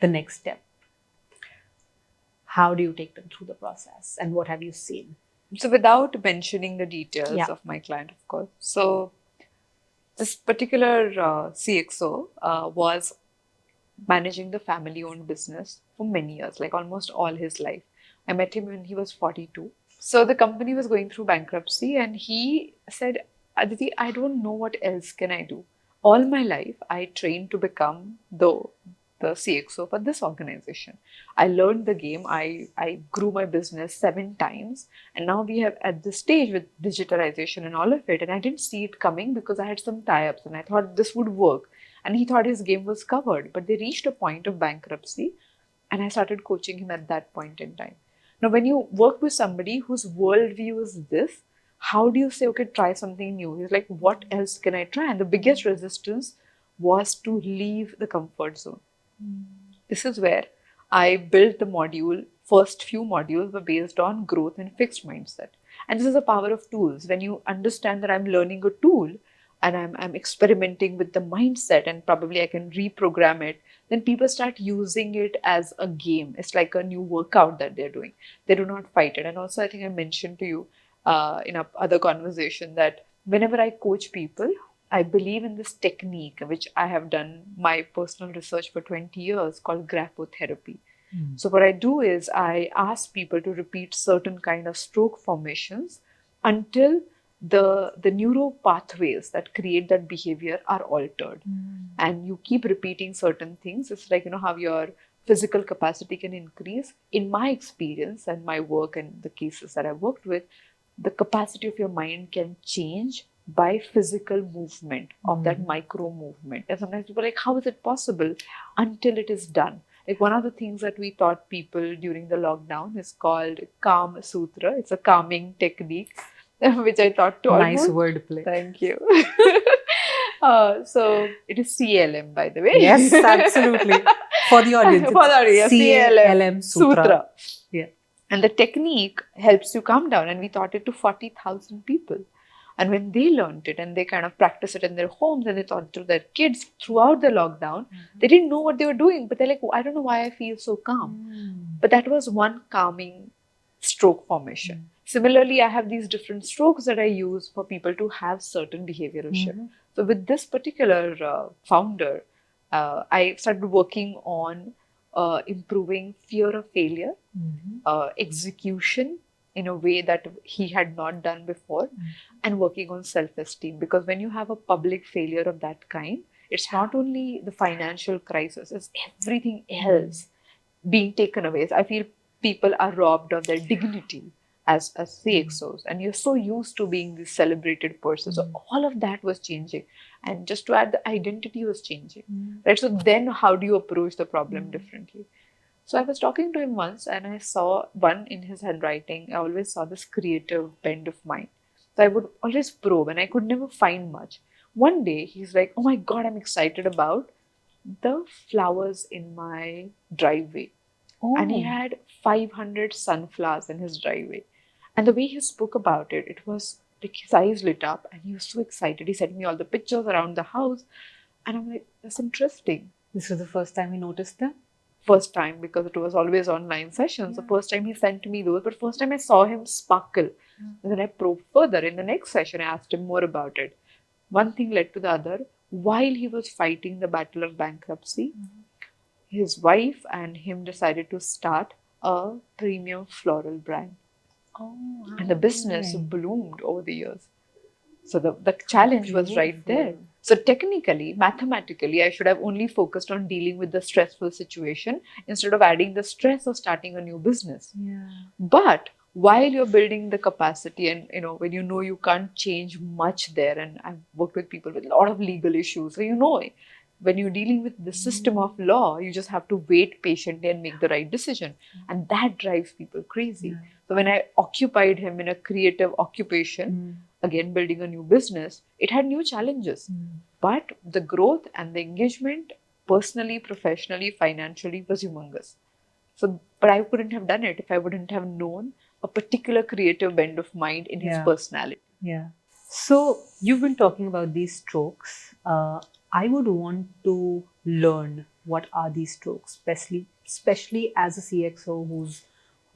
the next step. How do you take them through the process, and what have you seen? So without mentioning the details of my client, of course. So this particular CXO was managing the family-owned business for many years, like almost all his life. I met him when he was 42. So the company was going through bankruptcy, and he said, Aditi, I don't know what else can I do. All my life, I trained to become the CXO for this organization. I learned the game. I grew my business 7 times. And now we have at this stage with digitalization and all of it. And I didn't see it coming because I had some tie-ups and I thought this would work. And he thought his game was covered. But they reached a point of bankruptcy. And I started coaching him at that point in time. Now, when you work with somebody whose worldview is this, how do you say, okay, try something new? He's like, what else can I try? And the biggest resistance was to leave the comfort zone. This is where I built the module. First few modules were based on growth and fixed mindset. And this is the power of tools. When you understand that I'm learning a tool and I'm experimenting with the mindset and probably I can reprogram it, then people start using it as a game. It's like a new workout that they're doing. They do not fight it. And also, I think I mentioned to you in our other conversation that whenever I coach people, I believe in this technique, which I have done my personal research for 20 years, called grapho-therapy. So what I do is I ask people to repeat certain kind of stroke formations until the neuro pathways that create that behavior are altered. And you keep repeating certain things. It's like, how your physical capacity can increase. In my experience and my work and the cases that I've worked with, the capacity of your mind can change by physical movement of that micro movement. And sometimes people are like, how is it possible? Until it is done. Like, one of the things that we taught people during the lockdown is called CALM Sutra. It's a calming technique, which I taught to Nice almost... wordplay. Thank you. So it is CLM, by the way. Yes, absolutely. For the audience, For the audience, CLM Sutra. Yeah. And the technique helps you calm down. And we taught it to 40,000 people. And when they learned it and they kind of practiced it in their homes and they taught it to their kids throughout the lockdown, they didn't know what they were doing. But they're like, I don't know why I feel so calm. But that was one calming stroke formation. Similarly, I have these different strokes that I use for people to have certain behavioral shift. So with this particular founder, I started working on improving fear of failure, execution in a way that he had not done before, and working on self-esteem. Because when you have a public failure of that kind, it's not only the financial crisis, it's everything else being taken away. So I feel people are robbed of their dignity as CXOs, and you're so used to being this celebrated person. So all of that was changing. And just to add, the identity was changing. Right? So then how do you approach the problem differently? So I was talking to him once and I saw one in his handwriting. I always saw this creative bend of mine. So I would always probe and I could never find much. One day he's like, oh my God, I'm excited about the flowers in my driveway. And he had 500 sunflowers in his driveway. And the way he spoke about it, it was like his eyes lit up and he was so excited. He sent me all the pictures around the house. And I'm like, that's interesting. This was the first time he noticed them? First time, because it was always online sessions. The first time he sent me those, but first time I saw him sparkle. And then I probed further. In the next session, I asked him more about it. One thing led to the other. While he was fighting the battle of bankruptcy, his wife and him decided to start a premium floral brand. And the business bloomed over the years. So the challenge was right there. So technically, mathematically, I should have only focused on dealing with the stressful situation instead of adding the stress of starting a new business. But while you're building the capacity and, when you can't change much there, and I've worked with people with a lot of legal issues. So, when you're dealing with the system of law, you just have to wait patiently and make the right decision. And that drives people crazy. So when I occupied him in a creative occupation, again, building a new business, it had new challenges. But the growth and the engagement, personally, professionally, financially, was humongous. So, but I couldn't have done it if I wouldn't have known a particular creative bend of mind in his personality. Yeah. So you've been talking about these strokes. I would want to learn what are these strokes, especially as a CXO who's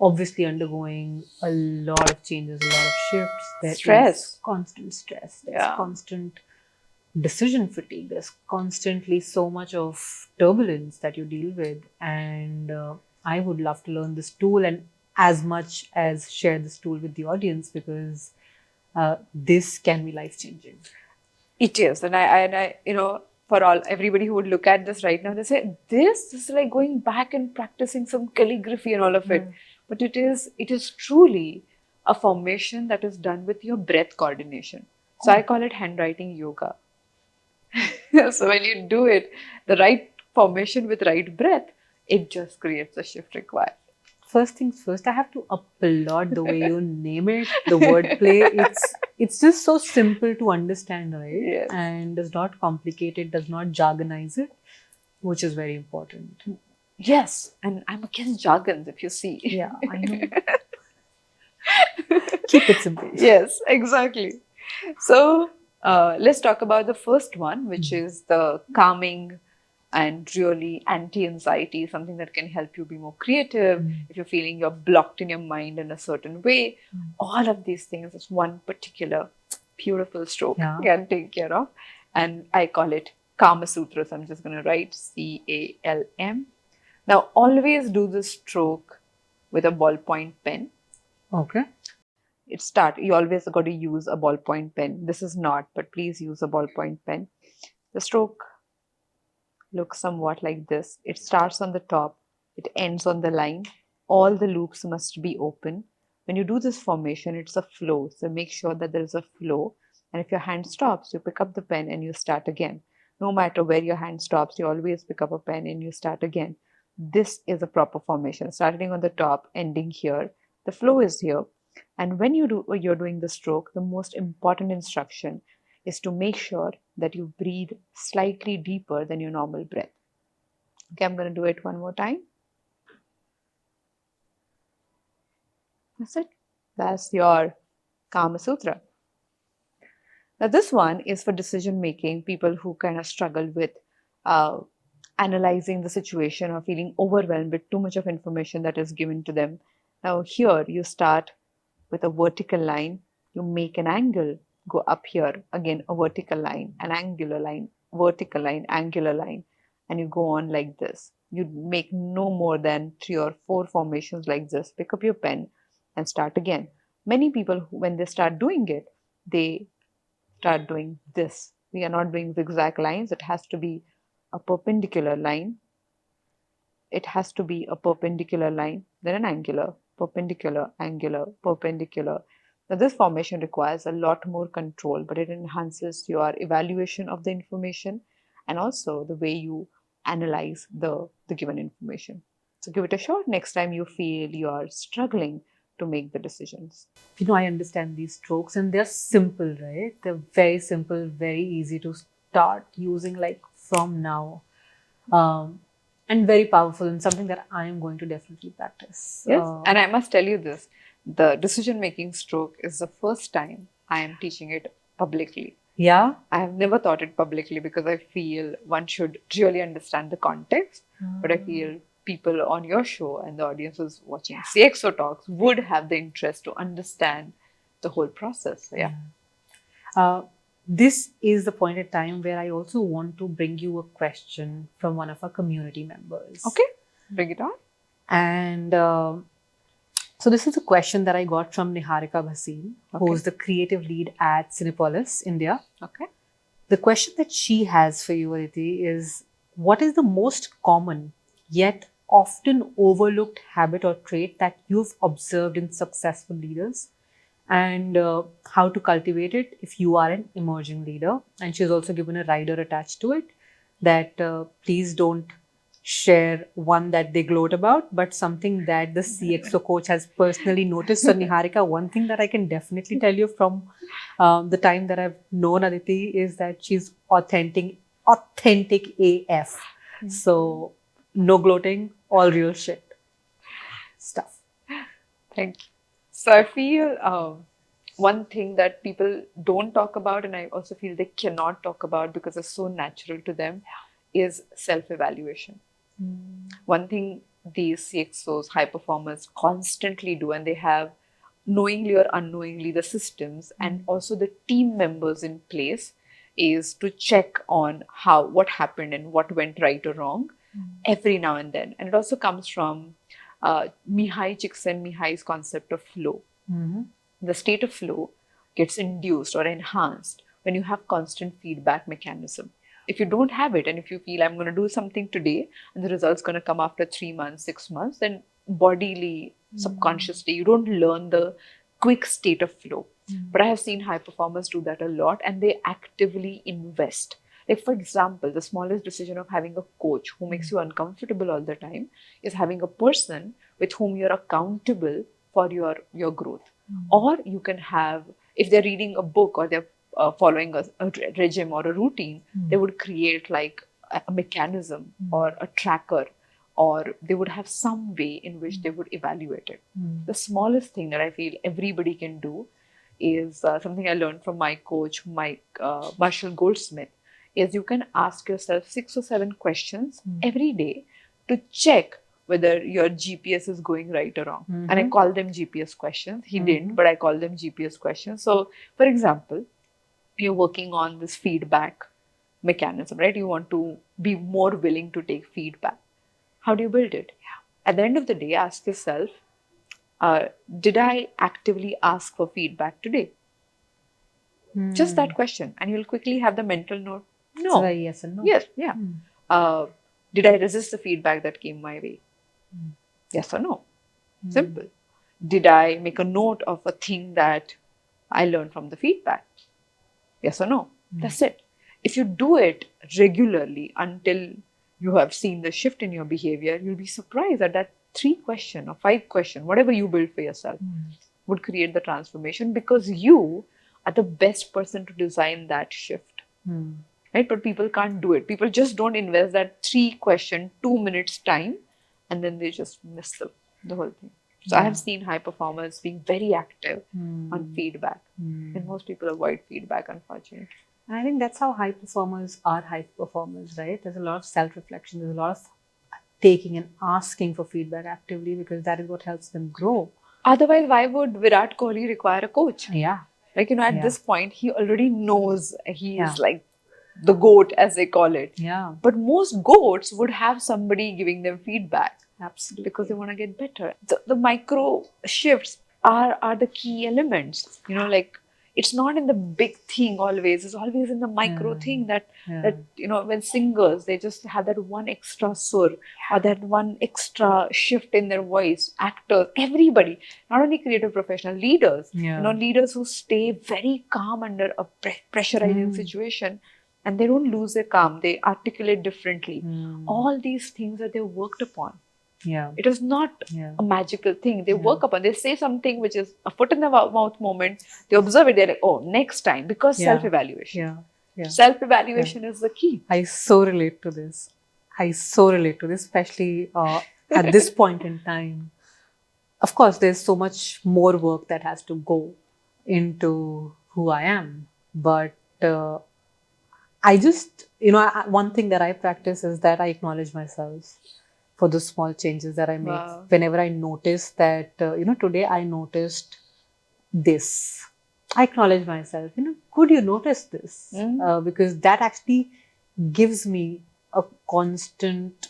obviously undergoing a lot of changes, a lot of shifts. There's Stress. Constant stress. There's constant decision fatigue. There's constantly so much of turbulence that you deal with. And I would love to learn this tool and as much as share this tool with the audience, because this can be life-changing. It is. And I for everybody who would look at this right now, they say, this is like going back and practicing some calligraphy and all of it. But it is truly a formation that is done with your breath coordination. So I call it handwriting yoga. So when you do it, the right formation with right breath, it just creates the shift required. First things first, I have to applaud the way you name it, the wordplay. It's just so simple to understand, right? Yes. And does not complicate it, does not jargonize it, which is very important. Yes, and I'm against jargons, if you see. Yeah, I know. Keep it simple. Yes, exactly. So let's talk about the first one, which is the calming and really anti-anxiety, something that can help you be more creative. If you're feeling you're blocked in your mind in a certain way, all of these things is one particular beautiful stroke can take care of. And I call it Kama Sutra. So I'm just going to write CALM. Now, always do the stroke with a ballpoint pen. Okay. You always got to use a ballpoint pen. This is not, but please use a ballpoint pen. The stroke looks somewhat like this. It starts on the top, it ends on the line. All the loops must be open. When you do this formation, it's a flow. So make sure that there is a flow. And if your hand stops, you pick up the pen and you start again. No matter where your hand stops, you always pick up a pen and you start again. This is a proper formation, starting on the top, ending here. The flow is here. And when you're doing the stroke, the most important instruction is to make sure that you breathe slightly deeper than your normal breath. Okay, I'm going to do it one more time. That's it. That's your Kama Sutra. Now, this one is for decision making, people who kind of struggle with analyzing the situation or feeling overwhelmed with too much of information that is given to them. Now, here you start with a vertical line, you make an angle, go up here, again a vertical line, an angular line, vertical line, angular line, and you go on like this. You make no more than 3 or 4 formations like this. Pick up your pen and start again. Many people, when they start doing it, they start doing this. We are not doing zigzag lines. It has to be a perpendicular line. It has to be a perpendicular line, then an angular, perpendicular, angular, perpendicular. Now, this formation requires a lot more control, but it enhances your evaluation of the information and also the way you analyze the given information. So give it a shot next time you feel you are struggling to make the decisions. I understand these strokes and they're simple, right? They're very simple, very easy to start using like from now. And very powerful and something that I am going to definitely practice. Yes, and I must tell you this, the decision-making stroke is the first time I am teaching it publicly. Yeah? I have never taught it publicly because I feel one should really understand the context, but I feel people on your show and the audiences watching CXO Talks would have the interest to understand the whole process. So, yeah. This is the point in time where I also want to bring you a question from one of our community members. Okay, bring it on. And so this is a question that I got from Niharika Bhasin, who's the creative lead at Cinepolis, India. Okay. The question that she has for you, Aditi, is what is the most common yet often overlooked habit or trait that you've observed in successful leaders? And how to cultivate it if you are an emerging leader. And she's also given a rider attached to it that please don't share one that they gloat about, but something that the CXO coach has personally noticed. So Niharika, one thing that I can definitely tell you from the time that I've known Aditi is that she's authentic AF. So no gloating, all real shit stuff. Thank you. So I feel one thing that people don't talk about, and I also feel they cannot talk about because it's so natural to them, is self-evaluation. One thing these CXOs, high performers, constantly do, and they have knowingly or unknowingly the systems and also the team members in place, is to check on what happened and what went right or wrong every now and then. And it also comes from Csikszentmihalyi's concept of flow. The state of flow gets induced or enhanced when you have constant feedback mechanism. If you don't have it, and if you feel I'm going to do something today and the result's going to come after 3 months, 6 months, then bodily, subconsciously, you don't learn the quick state of flow. But I have seen high performers do that a lot, and they actively invest. Like, for example, the smallest decision of having a coach who makes you uncomfortable all the time is having a person with whom you're accountable for your growth. Or you can have, if they're reading a book or they're following a regime or a routine, they would create like a mechanism or a tracker, or they would have some way in which they would evaluate it. The smallest thing that I feel everybody can do is something I learned from my coach, Marshall Goldsmith, is you can ask yourself 6 or 7 questions every day to check whether your GPS is going right or wrong. And I call them GPS questions. He didn't, but I call them GPS questions. So, for example, you're working on this feedback mechanism, right? You want to be more willing to take feedback. How do you build it? At the end of the day, ask yourself, Did I actively ask for feedback today? Just that question, and you'll quickly have the mental note. No. It's a very yes and no. Yes, yeah. Did I resist the feedback that came my way? Yes or no? Simple. Did I make a note of a thing that I learned from the feedback? Yes or no? That's it. If you do it regularly until you have seen the shift in your behavior, you'll be surprised that 3 question or 5 question, whatever you build for yourself, would create the transformation, because you are the best person to design that shift. Right? But people can't do it. People just don't invest that 3 question, 2 minutes time, and then they just miss the whole thing. So I have seen high performers being very active on feedback, and most people avoid feedback, unfortunately. And I think that's how high performers are high performers, right? There's a lot of self-reflection. There's a lot of taking and asking for feedback actively, because that is what helps them grow. Otherwise, why would Virat Kohli require a coach? Yeah. Like, at this point, he already knows he is like the GOAT, as they call it. Yeah. But most GOATs would have somebody giving them feedback. Absolutely. Because they want to get better. The micro shifts are the key elements. Like, it's not in the big thing always. It's always in the micro thing that when singers, they just have that one extra sur or that one extra shift in their voice. Actors, everybody, not only creative professional, leaders, leaders who stay very calm under a pressurizing situation, and they don't lose their calm. They articulate differently. All these things that they worked upon. Yeah. It is not a magical thing. They work upon, they say something which is a foot in the mouth moment. They observe it. They're like, oh, next time, because self-evaluation. Self-evaluation is the key. I so relate to this. Especially at this point in time. Of course, there's so much more work that has to go into who I am. But I just, one thing that I practice is that I acknowledge myself for the small changes that I make. Wow. Whenever I notice that, today I noticed this. I acknowledge myself, could you notice this? Because that actually gives me a constant,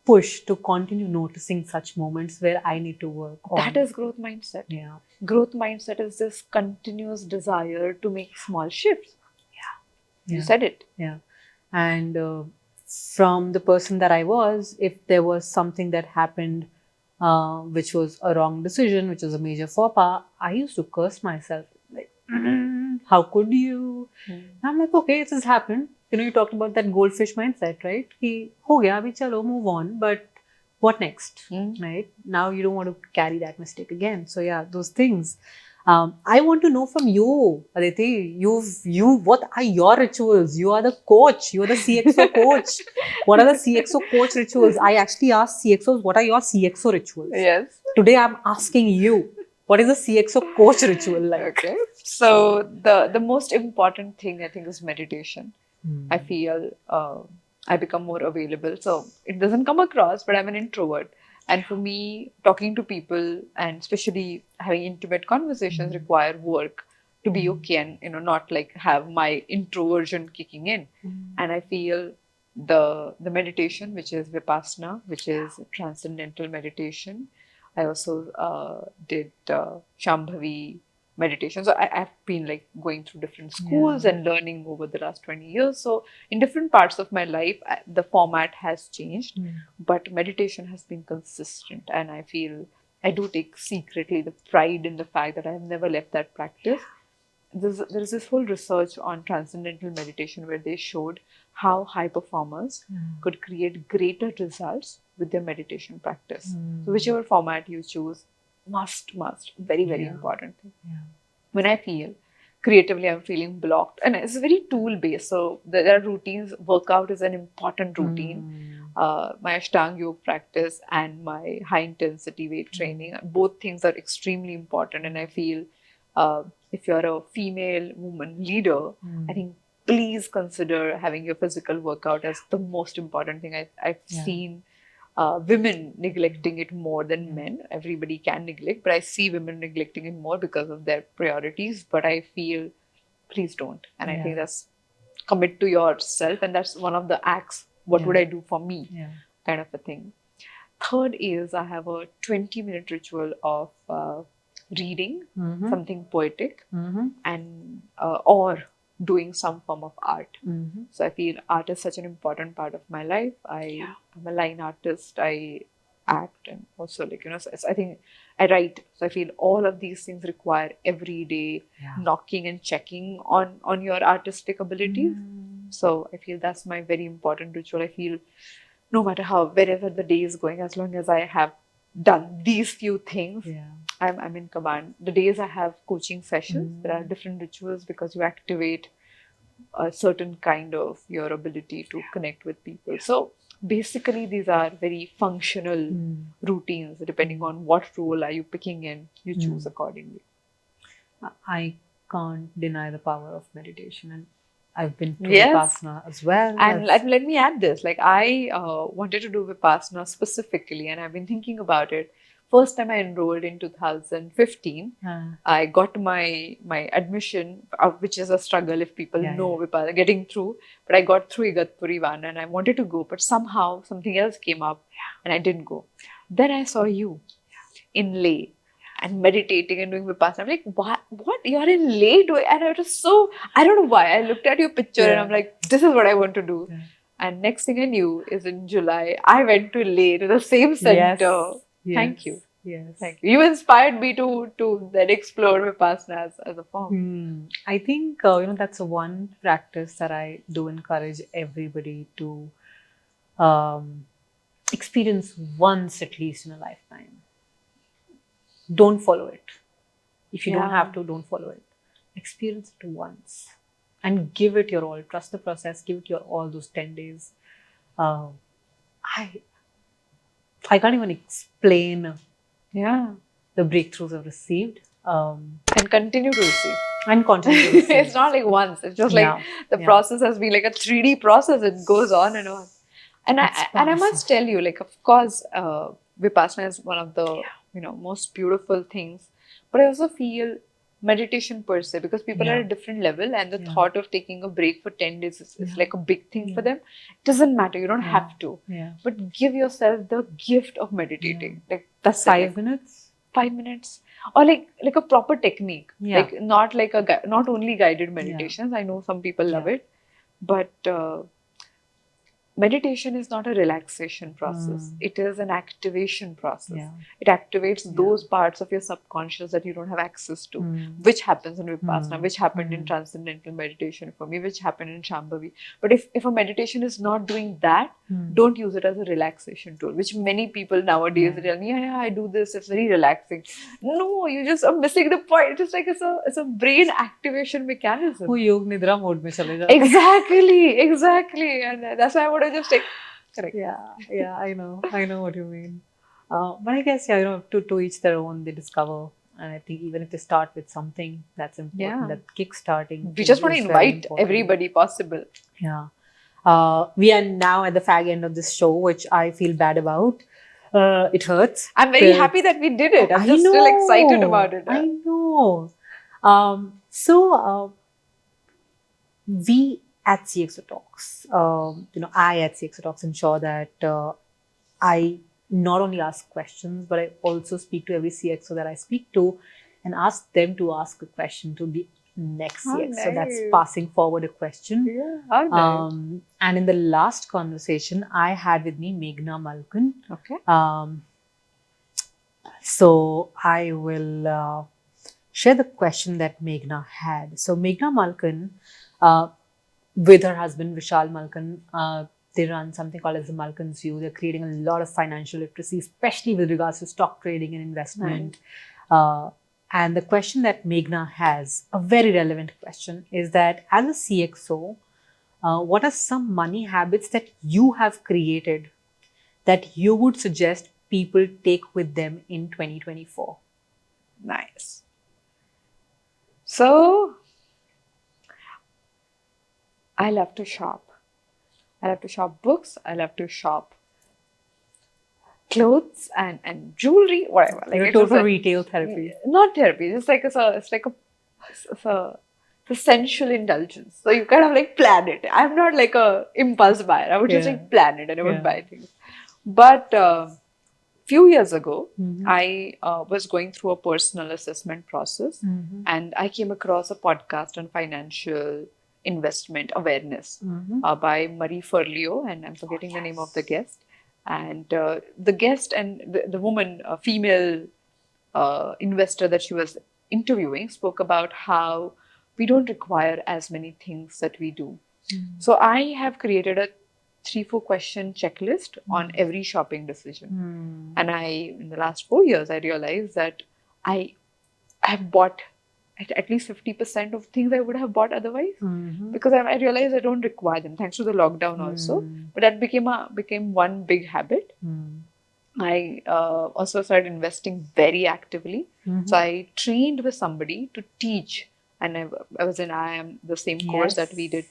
push to continue noticing such moments where I need to work on. That is growth mindset. Yeah. Growth mindset is this continuous desire to make small shifts. You said it. Yeah. And from the person that I was, if there was something that happened which was a wrong decision, which was a major faux pas, I used to curse myself. Like, how could you? And I'm like, okay, it has happened. You talked about that goldfish mindset, right? Ho gaya, abhi chalo, move on. But what next? Right? Now you don't want to carry that mistake again. So yeah, those things. I want to know from you, Aditi, what are your rituals? You are the coach. You are the CXO coach. What are the CXO coach rituals? I actually asked CXOs, what are your CXO rituals? Yes. Today I'm asking you, what is the CXO coach ritual like? Okay. So the most important thing, I think, is meditation. I feel I become more available. So it doesn't come across, but I'm an introvert. And for me, talking to people and especially having intimate conversations require work to be okay and, not like have my introversion kicking in. And I feel the meditation, which is Vipassana, which is transcendental meditation. I also did Shambhavi meditation. So I've been like going through different schools and learning over the last 20 years. So in different parts of my life, the format has changed, but meditation has been consistent. And I feel I do take secretly the pride in the fact that I have never left that practice. There's this whole research on transcendental meditation where they showed how high performers could create greater results with their meditation practice. So whichever format you choose, must, very, very important thing. When I feel creatively I'm feeling blocked, and it's very tool based, so there are routines. Workout is an important routine. My Ashtanga yoga practice and my high intensity weight training, both things are extremely important. And I feel if you're a female woman leader, I think please consider having your physical workout as the most important thing. I've seen women neglecting it more than men. Everybody can neglect, but I see women neglecting it more because of their priorities. But I feel, please don't. And I think that's commit to yourself. And that's one of the acts. What would I do for me? Kind of a thing. Third is I have a 20-minute ritual of reading something poetic and or doing some form of art. So I feel art is such an important part of my life. I'm a line artist. I act and also so I think I write. So I feel all of these things require every day knocking and checking on your artistic abilities. So I feel that's my very important ritual. I feel no matter wherever the day is going, as long as I have done these few things, I'm in command. The days I have coaching sessions, there are different rituals because you activate a certain kind of your ability to connect with people. So basically, these are very functional routines. Depending on what role are you picking in, you choose accordingly. I can't deny the power of meditation, and I've been to Vipassana as well. And let me add this. Like I wanted to do Vipassana specifically, and I've been thinking about it. First time I enrolled in 2015, I got my admission, which is a struggle if people know Vipassana, getting through. But I got through Igatpuri one, and I wanted to go, but somehow something else came up, and I didn't go. Then I saw you in Leh. And meditating and doing Vipassana. I'm like, what? You're in Leh doing? And I was so, I don't know why. I looked at your picture and I'm like, this is what I want to do. And next thing I knew is in July, I went to Leh to the same center. Thank you. Thank you. You inspired me to then explore Vipassana as a form. I think, that's one practice that I do encourage everybody to experience once at least in a lifetime. Don't follow it. If you don't have to, don't follow it. Experience it once and give it your all. Trust the process. Give it your all those 10 days. I can't even explain the breakthroughs I've received. And continue to receive. It's not like once. It's just like the process has been like a 3D process. It goes on and on. And I must tell you, like, of course, Vipassana is one of the most beautiful things. But I also feel meditation per se, because people are at a different level, and the thought of taking a break for 10 days is like a big thing for them. It doesn't matter. You don't have to. But give yourself the gift of meditating. Like that's 5 minutes. 5 minutes. Or like a proper technique. Like not only guided meditations. I know some people love it. But meditation is not a relaxation process. It is an activation process. It activates those parts of your subconscious that you don't have access to, which happens in Vipassana, which happened in transcendental meditation for me, which happened in Shambhavi. But if a meditation is not doing that, don't use it as a relaxation tool, which many people nowadays tell me, I do this, it's very relaxing. No, you just are missing the point. It's just like it's a brain activation mechanism. Yog nidra mode mein chale jata. Exactly. And that's why I want to just take. Correct. Yeah, I know what you mean. But I guess, to each their own, they discover. And I think even if they start with something that's important, that kickstarting. We just want to invite everybody possible. Yeah. We are now at the fag end of this show, which I feel bad about. It hurts. I'm very happy that we did it. I'm just still excited about it. I know. We at CXO Talks, I at CXO Talks ensure that I not only ask questions, but I also speak to every CXO that I speak to and ask them to ask a question to the next CXO. So that's passing forward a question. And in the last conversation, I had with me Meghna Malkan. Okay. So I will share the question that Meghna had. So Meghna Malkan, with her husband Vishal Malkan, they run something called as the Malkan's View. They're creating a lot of financial literacy, especially with regards to stock trading and investment. And the question that Meghna has, a very relevant question, is that as a CXO, what are some money habits that you have created that you would suggest people take with them in 2024? Nice. So, I love to shop. I love to shop books. I love to shop clothes and jewelry, whatever. Like a total retail therapy. Not therapy. It's like a sensual indulgence. So you kind of like plan it. I'm not like a impulse buyer. I would just like plan it and I would buy things. But few years ago, Mhm. I was going through a personal assessment process, Mhm. and I came across a podcast on financial investment awareness Mhm. by Marie Forleo, and I'm forgetting the name of the guest. And the guest and the woman, a female investor that she was interviewing, spoke about how we don't require as many things that we do. So I have created a 3-4 question checklist on every shopping decision. And in the last 4 years, I realized that I have bought at least 50% of things I would have bought otherwise, because I realized I don't require them, thanks to the lockdown also. But that became one big habit. I also started investing very actively. So I trained with somebody to teach, and I was in IIM, the same course that we did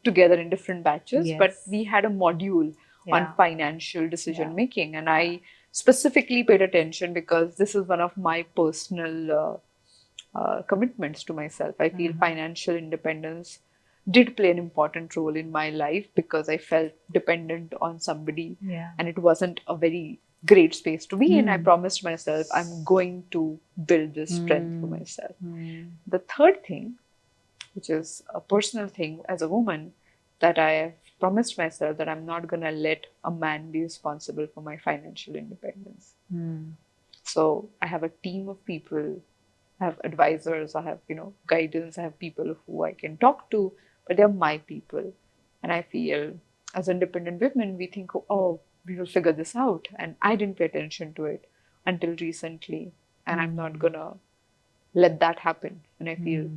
together in different batches. But we had a module on financial decision making, and I specifically paid attention because this is one of my personal commitments to myself. I feel financial independence did play an important role in my life because I felt dependent on somebody, and it wasn't a very great space to be in. I promised myself I'm going to build this strength for myself. The third thing, which is a personal thing as a woman, that I have promised myself that I'm not going to let a man be responsible for my financial independence. So I have a team of people, I have advisors, I have, guidance, I have people who I can talk to, but they're my people. And I feel as independent women, we think, oh, we will figure this out. And I didn't pay attention to it until recently. And I'm not going to let that happen. And I feel,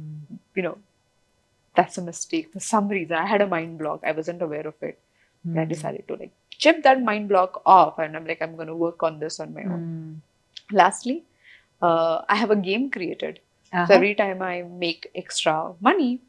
that's a mistake. For some reason, I had a mind block. I wasn't aware of it. But I decided to chip that mind block off. And I'm I'm going to work on this on my own. Lastly, I have a game created. So every time I make extra money,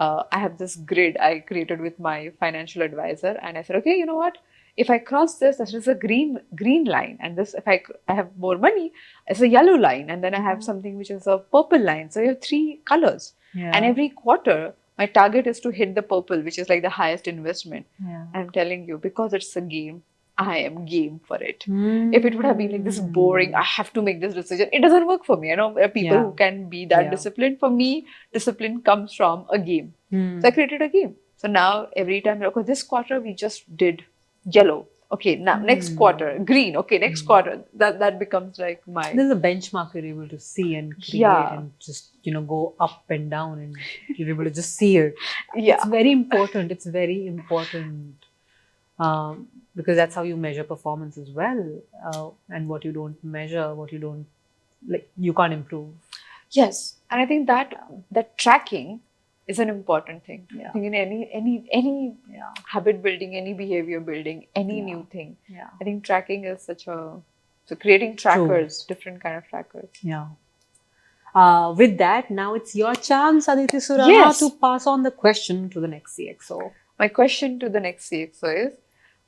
I have this grid I created with my financial advisor, and I said, okay, you know what? If I cross this is a green line, and this, if I have more money, it's a yellow line, and then I have something which is a purple line. So you have 3 colors, and every quarter my target is to hit the purple, which is the highest investment. I'm telling you, because it's a game, I am game for it. If it would have been this boring, I have to make this decision, it doesn't work for me. I know there are people who can be that disciplined. For me, discipline comes from a game. So I created a game. So now every time, okay, this quarter we just did yellow. Okay, now next quarter, green. Okay, next quarter. That becomes my... There's a benchmark you're able to see and create and just, go up and down, and you're able to just see it. It's very important. It's very important. Because that's how you measure performance as well. And what you don't measure, what you don't, you can't improve. Yes. And I think that tracking is an important thing. I think in any habit building, any behavior building, any new thing, I think tracking is so creating trackers, different kind of trackers. With that, now it's your chance, Aditi Surana, to pass on the question to the next CXO. My question to the next CXO is,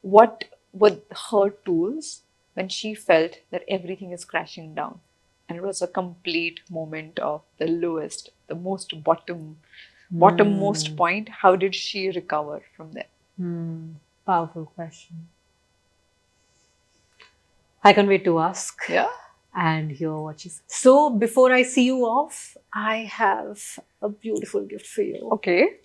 what were her tools when she felt that everything is crashing down? And it was a complete moment of the lowest, the most bottommost point. How did she recover from there? Powerful question. I can't wait to ask. And hear what she said. So before I see you off, I have a beautiful gift for you. Okay.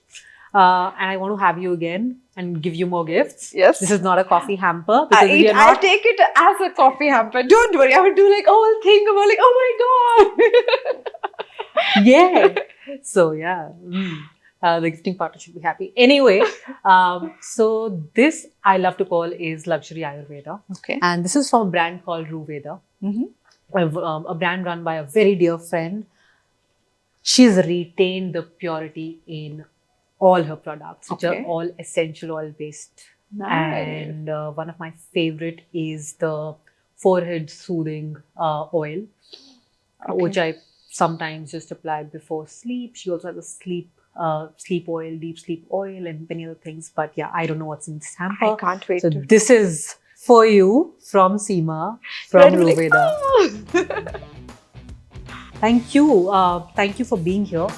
And I want to have you again and give you more gifts. Yes. This is not a coffee hamper. I'll take it as a coffee hamper. Don't worry. I will do a whole thing about oh my God. Yeah. So yeah. The gifting partner should be happy. Anyway, so this I love to call is luxury Ayurveda. Okay. And this is from a brand called Ruveda. A brand run by a very dear friend. She's retained the purity in all her products, which are all essential oil based. Nice. And one of my favorite is the forehead soothing oil, which I sometimes just apply before sleep. She also has a sleep oil, deep sleep oil, and many other things. But yeah, I don't know what's in this hamper. I can't wait. So this is for you from Seema, from Ruveda. Thank you. Thank you for being here.